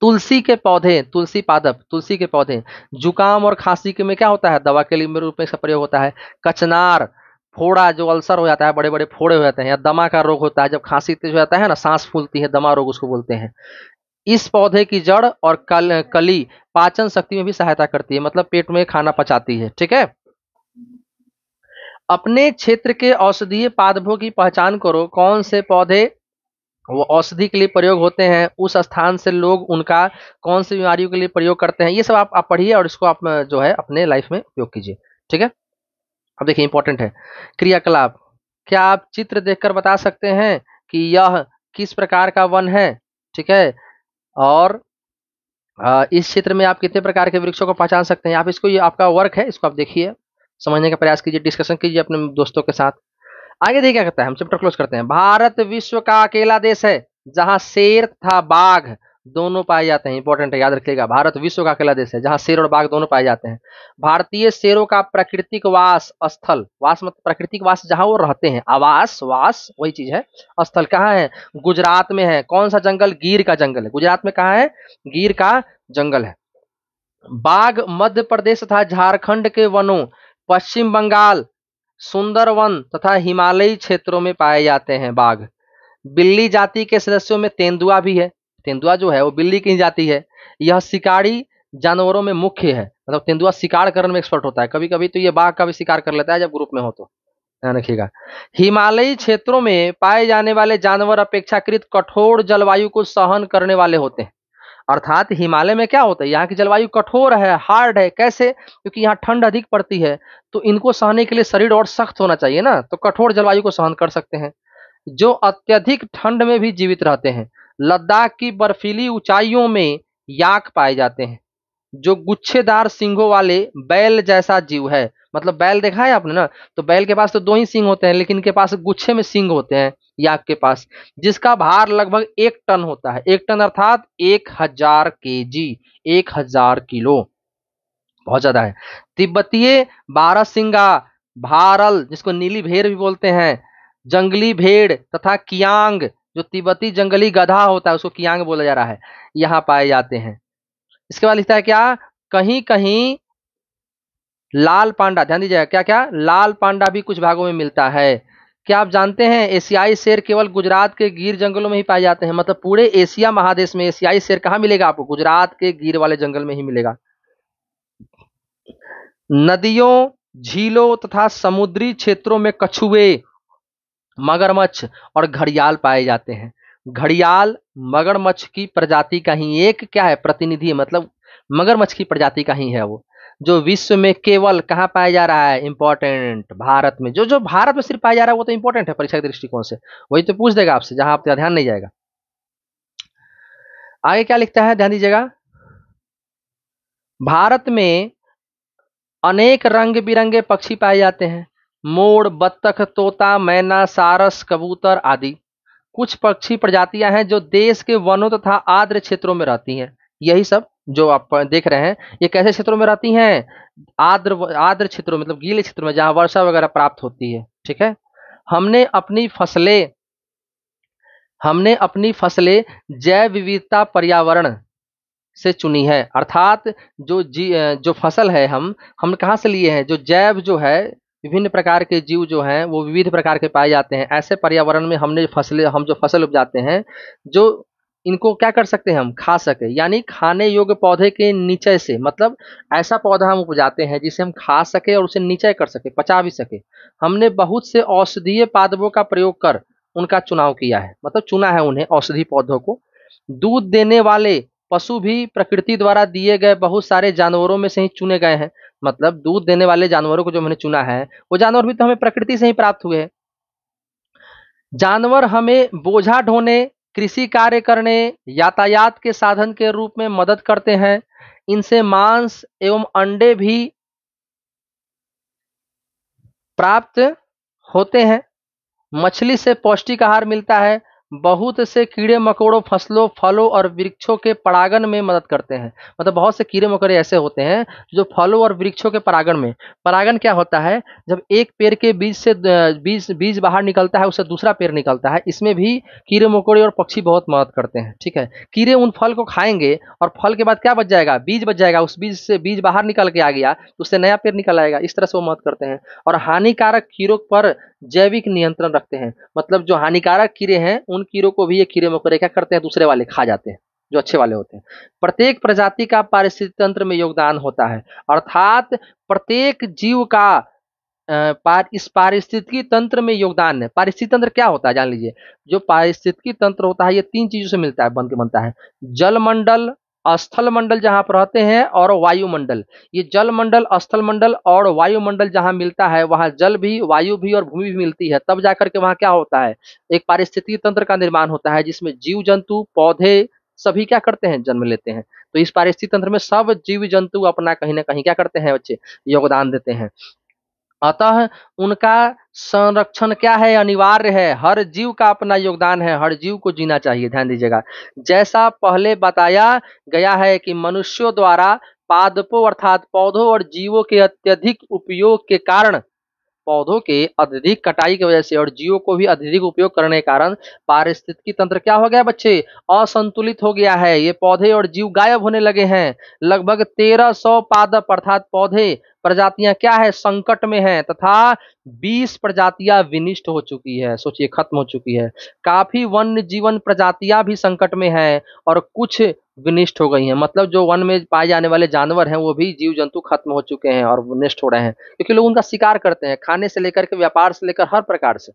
Speaker 1: तुलसी के पौधे, तुलसी पादप, तुलसी के पौधे जुकाम और खांसी के में क्या होता है? दवा के लिए रूप में इसका प्रयोग होता है। कचनार, फोड़ा जो अल्सर हो जाता है, बड़े बड़े फोड़े हो जाते हैं, या दमा का रोग होता है, जब खांसी तेज हो जाता है ना, सांस फूलती है, दमा रोग उसको बोलते हैं। इस पौधे की जड़ और कली पाचन शक्ति में भी सहायता करती है, मतलब पेट में खाना पचाती है। ठीक है, अपने क्षेत्र के औषधीय पादपों की पहचान करो। कौन से पौधे वो औषधि के लिए प्रयोग होते हैं, उस स्थान से लोग उनका कौन सी बीमारियों के लिए प्रयोग करते हैं, ये सब आप पढ़िए और इसको आप जो है अपने लाइफ में उपयोग कीजिए। ठीक है, अब देखिए इंपॉर्टेंट है क्रियाकलाप। क्या आप चित्र देखकर बता सकते हैं कि यह किस प्रकार का वन है? ठीक है, और इस क्षेत्र में आप कितने प्रकार के वृक्षों को पहचान सकते हैं? आप इसको, ये आपका वर्क है, इसको आप देखिए, समझने का प्रयास कीजिए, डिस्कशन कीजिए अपने दोस्तों के साथ। आगे देखिए क्या कहता है, हम चैप्टर क्लोज करते हैं। भारत विश्व का अकेला देश है जहां शेर तथा बाघ दोनों पाए जाते हैं। इंपॉर्टेंट है, याद रखिएगा। भारत विश्व का अकेला देश है जहां शेर और बाघ दोनों पाए जाते हैं। भारतीय शेरों का प्राकृतिक वास स्थल, वास मतलब प्राकृतिक वास जहां वो रहते हैं, आवास वास वही चीज है। स्थल कहाँ है? गुजरात में है। कौन सा जंगल? गिर का जंगल है। गुजरात में कहाँ है? गिर का जंगल है। बाघ मध्य प्रदेश तथा झारखंड के वनों, पश्चिम बंगाल, सुंदरवन तथा हिमालयी क्षेत्रों में पाए जाते हैं बाघ। बिल्ली जाति के सदस्यों में तेंदुआ भी है। तेंदुआ जो है वो बिल्ली की जाति है। यह शिकारी जानवरों में मुख्य है, मतलब तेंदुआ शिकार करने में एक्सपर्ट होता है। कभी कभी तो ये बाघ का भी शिकार कर लेता है जब ग्रुप में हो तो, ध्यान रखिएगा। हिमालयी क्षेत्रों में पाए जाने वाले जानवर अपेक्षाकृत कठोर जलवायु को सहन करने वाले होते हैं। अर्थात हिमालय में क्या होता है, यहाँ की जलवायु कठोर है, हार्ड है। कैसे? क्योंकि यहाँ ठंड अधिक पड़ती है, तो इनको सहने के लिए शरीर और सख्त होना चाहिए ना, तो कठोर जलवायु को सहन कर सकते हैं। जो अत्यधिक ठंड में भी जीवित रहते हैं। लद्दाख की बर्फीली ऊंचाइयों में याक पाए जाते हैं, जो गुच्छेदार सींगों वाले बैल जैसा जीव है। मतलब बैल देखा है आपने ना, तो बैल के पास तो दो ही सींग होते हैं, लेकिन इनके पास गुच्छे में सींग होते हैं याक के पास। जिसका भार लगभग 1 टन होता है। 1 टन अर्थात 1000 kg, 1000 किलो, बहुत ज्यादा है। तिब्बतीय बारहसिंगा, भारल जिसको नीली भेड़ भी बोलते हैं, जंगली भेड़ तथा कियांग, जो तिब्बती जंगली गधा होता है उसको कियांग बोला जा रहा है, यहाँ पाए जाते हैं। इसके बाद लिखता है क्या, कहीं कहीं लाल पांडा, ध्यान दीजिएगा, क्या क्या, लाल पांडा भी कुछ भागों में मिलता है। क्या आप जानते हैं एशियाई शेर केवल गुजरात के गिर जंगलों में ही पाए जाते हैं? मतलब पूरे एशिया महादेश में एशियाई शेर कहाँ मिलेगा आपको? गुजरात के गिर वाले जंगल में ही मिलेगा। नदियों, झीलों तथा समुद्री क्षेत्रों में कछुए, मगरमच्छ और घड़ियाल पाए जाते हैं। घड़ियाल मगरमच्छ की प्रजाति का ही एक क्या है, प्रतिनिधि है। मतलब मगरमच्छ की प्रजाति का ही है वो, जो विश्व में केवल कहाँ पाया जा रहा है? इंपॉर्टेंट, भारत में। जो जो भारत में सिर्फ पाया जा रहा है वो तो इंपॉर्टेंट है परीक्षा के दृष्टिकोण से, वही तो पूछ देगा आपसे जहां आपका ध्यान नहीं जाएगा। आगे क्या लिखता है, ध्यान दीजिएगा। भारत में अनेक रंग बिरंगे पक्षी पाए जाते हैं। मोर, बत्तख, तोता, मैना, सारस, कबूतर आदि। कुछ पक्षी प्रजातियां हैं जो देश के वनों तथा आर्द्र क्षेत्रों में रहती हैं। यही सब जो आप देख रहे हैं ये कैसे क्षेत्रों में रहती हैं? आर्द्र आर्द्र क्षेत्रों, मतलब गीले क्षेत्रों में जहां वर्षा वगैरह प्राप्त होती है। ठीक है। हमने अपनी फसलें हमने अपनी फसलें जैव विविधता पर्यावरण से चुनी है। अर्थात जो फसल है हम कहाँ से लिए हैं? जो जैव जो है, विभिन्न प्रकार के जीव जो हैं वो विविध प्रकार के पाए जाते हैं। ऐसे पर्यावरण में हम जो फसल उपजाते हैं, जो इनको क्या कर सकते हैं, हम खा सके, यानी खाने योग्य पौधे के नीचे से, मतलब ऐसा पौधा हम उपजाते हैं जिसे हम खा सके और उसे नीचे कर सके, पचा भी सके। हमने बहुत से औषधीय पादपों का प्रयोग कर उनका चुनाव किया है, मतलब चुना है उन्हें, औषधि पौधों को। दूध देने वाले पशु भी प्रकृति द्वारा दिए गए बहुत सारे जानवरों में से ही चुने गए हैं। मतलब दूध देने वाले जानवरों को जो मैंने चुना है, वो जानवर भी तो हमें प्रकृति से ही प्राप्त हुए हैं। जानवर हमें बोझा ढोने, कृषि कार्य करने, यातायात के साधन के रूप में मदद करते हैं। इनसे मांस एवं अंडे भी प्राप्त होते हैं। मछली से पौष्टिक आहार मिलता है। बहुत से कीड़े मकोड़ों फसलों, फलों और वृक्षों के परागण में मदद करते हैं। मतलब बहुत से कीड़े मकोड़े ऐसे होते हैं जो फलों और वृक्षों के परागण में, परागण क्या होता है? जब एक पेड़ के बीज से बीज बीज बाहर निकलता है, उससे दूसरा पेड़ निकलता है, इसमें भी कीड़े मकोड़े और पक्षी बहुत मदद करते हैं। ठीक है। कीड़े उन फल को खाएंगे और फल के बाद क्या बच जाएगा? बीज बच जाएगा। उस बीज से बीज बाहर निकल के आ गया तो उससे नया पेड़ निकल आएगा। इस तरह से वो मदद करते हैं। और हानिकारक कीड़ों पर जैविक नियंत्रण रखते हैं। मतलब जो हानिकारक कीड़े हैं उन कीड़ों को भी ये कीड़े मकोड़े क्या करते हैं? दूसरे वाले खा जाते हैं, जो अच्छे वाले होते हैं। प्रत्येक प्रजाति का पारिस्थितिक तंत्र में योगदान होता है। अर्थात प्रत्येक जीव का इस पारिस्थितिकी तंत्र में योगदान है। पारिस्थितिक तंत्र क्या होता है जान लीजिए। जो पारिस्थितिकी तंत्र होता है ये 3 चीजों से मिलता है, बनता है। जल मंडल, स्थल मंडल जहां पर रहते हैं, और वायुमंडल। ये जल मंडल, स्थल मंडल और वायुमंडल जहां मिलता है वहां जल भी, वायु भी और भूमि भी मिलती है। तब जाकर के वहां क्या होता है? एक पारिस्थितिकी तंत्र का निर्माण होता है जिसमें जीव जंतु पौधे सभी क्या करते हैं? जन्म लेते हैं। तो इस पारिस्थितिकी तंत्र में सब जीव जंतु अपना कहीं ना कहीं क्या करते हैं बच्चे? योगदान देते हैं। अतः उनका संरक्षण क्या है, अनिवार्य है। हर जीव का अपना योगदान है, हर जीव को जीना चाहिए। ध्यान दीजिएगा, जैसा पहले बताया गया है कि मनुष्यों द्वारा पादपों अर्थात पौधों और जीवों के अत्यधिक उपयोग के कारण, पौधों के अत्यधिक कटाई की वजह से और जीवों को भी अत्यधिक उपयोग करने के कारण पारिस्थितिकी तंत्र क्या हो गया बच्चे, असंतुलित हो गया है। ये पौधे और जीव गायब होने लगे हैं। लगभग 1300 पादप अर्थात पौधे प्रजातियां क्या है, संकट में हैं तथा 20 प्रजातियां विनिष्ट हो चुकी है, सोचिए खत्म हो चुकी है। काफी वन्य जीवन प्रजातियां भी संकट में हैं और कुछ विनिष्ट हो गई हैं। मतलब जो वन में पाए जाने वाले जानवर हैं वो भी जीव जंतु खत्म हो चुके हैं और विनिष्ट हो रहे हैं, क्योंकि लोग उनका शिकार करते हैं, खाने से लेकर के व्यापार से लेकर हर प्रकार से।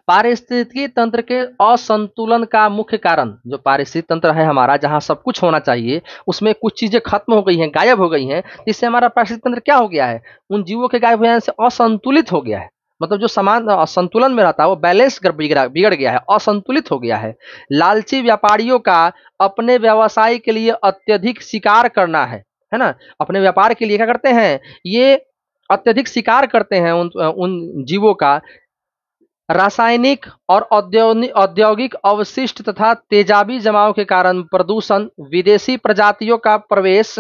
Speaker 1: पारिस्थितिकी तंत्र के असंतुलन का मुख्य कारण, जो पारिस्थितिक तंत्र है हमारा, जहां सब कुछ होना चाहिए उसमें कुछ चीजें खत्म हो गई हैं, गायब हो गई हैं, इससे हमारा पारिस्थितिक तंत्र क्या हो गया है, उन जीवों के गायब हो जाने से असंतुलित हो गया है। मतलब जो समान संतुलन में रहता है वो बैलेंस बिगड़ गया है, असंतुलित हो गया है। लालची व्यापारियों का अपने व्यवसाय के लिए अत्यधिक शिकार करना है ना, अपने व्यापार के लिए क्या करते हैं, ये अत्यधिक शिकार करते हैं उन जीवों का। रासायनिक और औद्योगिक अवशिष्ट तथा तेजाबी जमाव के कारण प्रदूषण, विदेशी प्रजातियों का प्रवेश,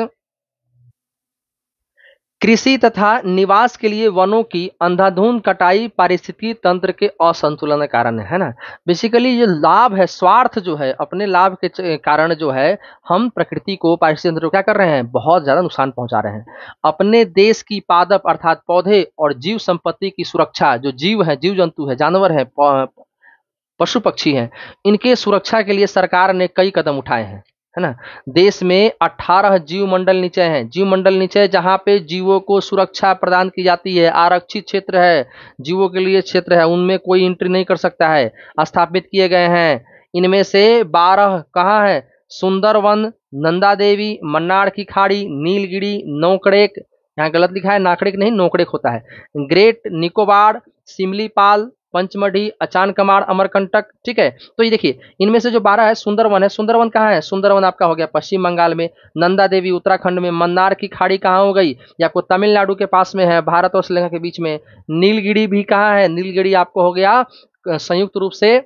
Speaker 1: कृषि तथा निवास के लिए वनों की अंधाधुंध कटाई पारिस्थितिकी तंत्र के असंतुलन के कारण है ना। बेसिकली ये लाभ है, स्वार्थ जो है, अपने लाभ के कारण जो है हम प्रकृति को, पारिस्थितिकी तंत्र को क्या कर रहे हैं, बहुत ज्यादा नुकसान पहुंचा रहे हैं। अपने देश की पादप अर्थात पौधे और जीव संपत्ति की सुरक्षा, जो जीव है, जीव जंतु है, जानवर है, पशु पक्षी हैं, इनके सुरक्षा के लिए सरकार ने कई कदम उठाए हैं, है ना। देश में 18 जीव मंडल निचय हैं, जीव मंडल निचय जहां पे जीवों को सुरक्षा प्रदान की जाती है, आरक्षित क्षेत्र है, जीवों के लिए क्षेत्र है, उनमें कोई एंट्री नहीं कर सकता है, स्थापित किए गए हैं। इनमें से 12 कहाँ है, सुंदरवन, नंदा देवी, मन्नार की खाड़ी, नीलगिरी, नौकड़ेक, यहाँ गलत लिखा है, नाकड़ेक नहीं नौकड़ेक होता है, ग्रेट निकोबार, सिमलीपाल, पंचमढ़ी, अचानकमार, अमरकंटक। ठीक है, तो ये देखिए इनमें से जो 12 है, सुंदरवन है। सुंदरवन कहाँ है, सुंदरवन आपका हो गया पश्चिम बंगाल में, नंदा देवी उत्तराखंड में, मन्नार की खाड़ी कहाँ हो गई, ये आपको तमिलनाडु के पास में है, भारत और श्रीलंका के बीच में। नीलगिरी भी कहाँ है, नीलगिरी आपको हो गया संयुक्त रूप से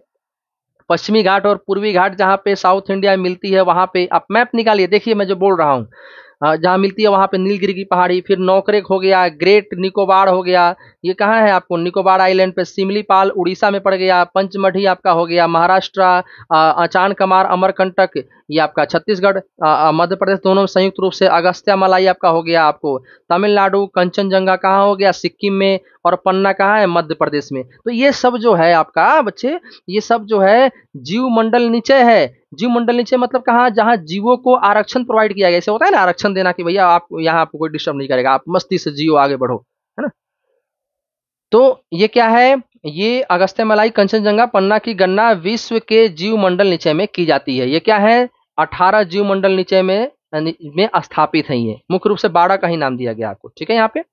Speaker 1: पश्चिमी घाट और पूर्वी घाट, जहाँ पे साउथ इंडिया में मिलती है, वहां पे आप मैप निकालिए, देखिए मैं जो बोल रहा हूँ, जहाँ मिलती है वहां पे नीलगिरी की पहाड़ी। फिर नौकरेक हो गया, ग्रेट निकोबार हो गया, ये कहाँ है आपको, निकोबार आइलैंड पे। सिमलीपाल उड़ीसा में पड़ गया, पंचमढ़ी आपका हो गया महाराष्ट्र, अचानकमार, अमरकंटक ये आपका छत्तीसगढ़, मध्य प्रदेश, दोनों संयुक्त रूप से। अगस्त्य मलाई आपका हो गया आपको तमिलनाडु, कंचनजंगा कहाँ हो गया, सिक्किम में, और पन्ना कहाँ है, मध्य प्रदेश में। तो ये सब जो है आपका बच्चे, ये सब जो है जीव मंडल निचय है। जीव मंडल नीचे मतलब कहाँ, जहाँ जीवों को आरक्षण प्रोवाइड किया गया, ऐसे होता है ना आरक्षण देना कि भैया आप यहाँ आपको कोई डिस्टर्ब नहीं करेगा, आप मस्ती से जियो, आगे बढ़ो, है ना। तो ये क्या है, ये अगस्त्य मलाई, कंचनजंगा, पन्ना की गणना विश्व के जीव मंडल निचय में की जाती है। ये क्या है, 18 जीव मंडल निचय में स्थापित है। ये मुख्य रूप से 12 का ही नाम दिया गया आपको। ठीक है, यहाँ पे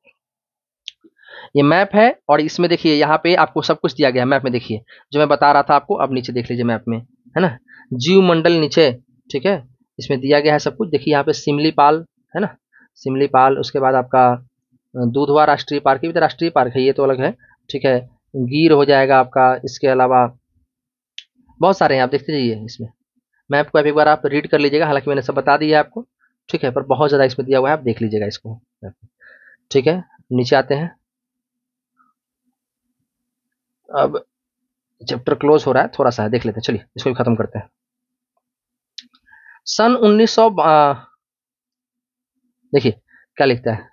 Speaker 1: ये मैप है और इसमें देखिए यहाँ पे आपको सब कुछ दिया गया है। मैप में देखिए जो मैं बता रहा था आपको, अब नीचे देख लीजिए मैप में, है ना, जीव मंडल नीचे। ठीक है, इसमें दिया गया है सब कुछ। देखिए यहाँ पे सिमलीपाल है ना, सिमलीपाल, उसके बाद आपका दूधवा राष्ट्रीय पार्क, ये भी तो राष्ट्रीय पार्क है, ये तो अलग है। ठीक है, गिर हो जाएगा आपका, इसके अलावा बहुत सारे हैं, आप देखते जाइए इसमें। मैप को एक बार आप रीड कर लीजिएगा, हालांकि मैंने सब बता दिया है आपको। ठीक है, पर बहुत ज़्यादा इसमें दिया हुआ है, आप देख लीजिएगा इसको। ठीक है, नीचे आते हैं। अब चैप्टर क्लोज हो रहा है, थोड़ा सा है, देख लेते हैं, चलिए इसको भी खत्म करते हैं। सन 1900 देखिए क्या लिखता है,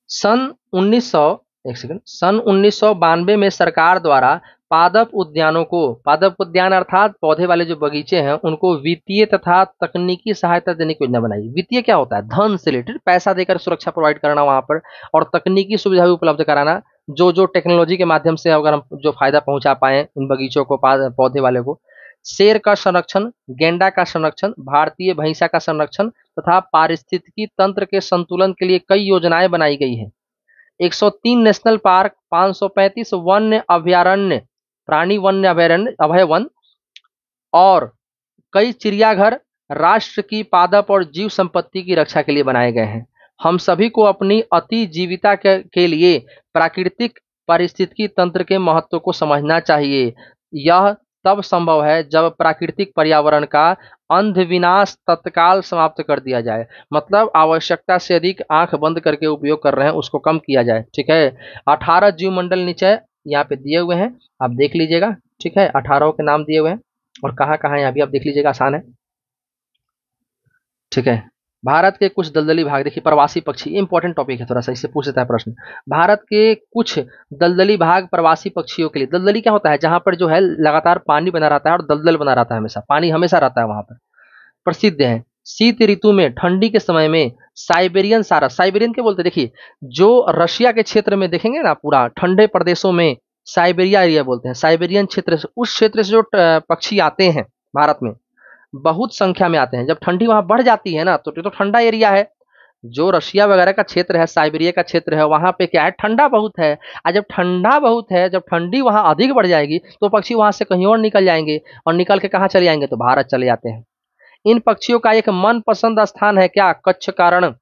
Speaker 1: सन 1900 एक सेकंड, सन 1992 में सरकार द्वारा पादप उद्यानों को, पादप उद्यान अर्थात पौधे वाले जो बगीचे हैं, उनको वित्तीय तथा तकनीकी सहायता देने की योजना बनाई। वित्तीय क्या होता है, धन से रिलेटेड, पैसा देकर सुरक्षा प्रोवाइड करना वहां पर, और तकनीकी सुविधा भी उपलब्ध कराना, जो टेक्नोलॉजी के माध्यम से अगर हम जो फायदा पहुंचा पाए उन बगीचों को, पौधे वाले को। शेर का संरक्षण, गेंडा का संरक्षण, भारतीय भैंसा का संरक्षण तथा पारिस्थितिकी तंत्र के संतुलन के लिए कई योजनाएं बनाई गई हैं। 103 नेशनल पार्क, 535 वन्य अभयारण्य, प्राणी वन्य अभयारण्य, अभय वन, और कई चिड़ियाघर राष्ट्र की पादप और जीव संपत्ति की रक्षा के लिए बनाए गए हैं। हम सभी को अपनी अतिजीविता के लिए प्राकृतिक पारिस्थितिकी तंत्र के महत्व को समझना चाहिए। यह तब संभव है जब प्राकृतिक पर्यावरण का अंध विनाश तत्काल समाप्त कर दिया जाए। मतलब आवश्यकता से अधिक आंख बंद करके उपयोग कर रहे हैं, उसको कम किया जाए। ठीक है, 18 जीवमंडल निचय यहाँ पे दिए हुए हैं, आप देख लीजिएगा। ठीक है, 18 के नाम दिए हुए हैं और कहाँ कहाँ है अभी आप देख लीजिएगा, आसान है। ठीक है, भारत के कुछ दलदली भाग, देखिए प्रवासी पक्षी, इंपॉर्टेंट टॉपिक है, थोड़ा सा इससे पूछ लेता है प्रश्न। भारत के कुछ दलदली भाग प्रवासी पक्षियों के लिए, दलदली क्या होता है, जहां पर जो है लगातार पानी बना रहता है और दलदल बना रहता है, हमेशा पानी हमेशा रहता है वहां पर, प्रसिद्ध है। शीत ऋतु में, ठंडी के समय में साइबेरियन सारस, साइबेरियन क्या बोलते हैं, देखिए जो रशिया के क्षेत्र में देखेंगे ना, पूरा ठंडे प्रदेशों में साइबेरिया एरिया बोलते हैं, साइबेरियन क्षेत्र से, उस क्षेत्र से जो पक्षी आते हैं भारत में, बहुत संख्या में आते हैं। जब ठंडी वहां बढ़ जाती है ना, तो ये तो ठंडा एरिया है, जो रशिया वगैरह का क्षेत्र है, साइबेरिया का क्षेत्र है, वहां पे क्या है, ठंडा बहुत है। और जब ठंडा बहुत है, जब ठंडी वहां अधिक बढ़ जाएगी, तो पक्षी वहां से कहीं और निकल जाएंगे, और निकल के कहाँ चले जाएंगे, तो भारत चले जाते हैं। इन पक्षियों का एक मनपसंद स्थान है क्या, कच्छ का रण।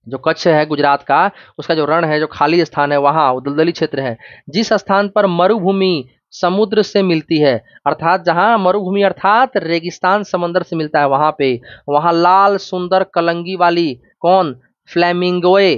Speaker 1: जो कच्छ है गुजरात का, उसका जो रण है, जो खाली स्थान है, वहां वो दलदली क्षेत्र है। जिस स्थान पर मरुभूमि समुद्र से मिलती है, अर्थात जहां मरुभूमि अर्थात रेगिस्तान समंदर से मिलता है, वहां पे, वहां लाल सुंदर कलंगी वाली कौन, फ्लैमिंगोए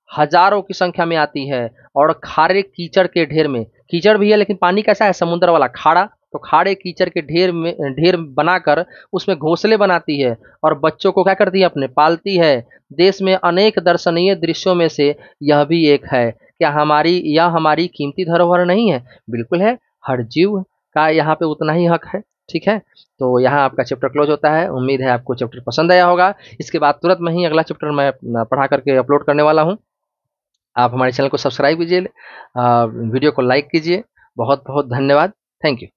Speaker 1: हजारों की संख्या में आती है। और खारे कीचड़ के ढेर में, कीचड़ भी है लेकिन पानी कैसा है, समुद्र वाला खाड़ा, तो खाड़े कीचड़ के ढेर में, ढेर बनाकर उसमें घोंसले बनाती है और बच्चों को क्या करती है, अपने पालती है। देश में अनेक दर्शनीय दृश्यों में से यह भी एक है। क्या हमारी, यह हमारी कीमती धरोहर नहीं है, बिल्कुल है। हर जीव का यहाँ पे उतना ही हक है। ठीक है, तो यहाँ आपका चैप्टर क्लोज होता है। उम्मीद है आपको चैप्टर पसंद आया होगा। इसके बाद तुरंत में ही अगला चैप्टर मैं पढ़ा करके अपलोड करने वाला हूँ। आप हमारे चैनल को सब्सक्राइब कीजिए, वीडियो को लाइक कीजिए। बहुत बहुत धन्यवाद, थैंक यू।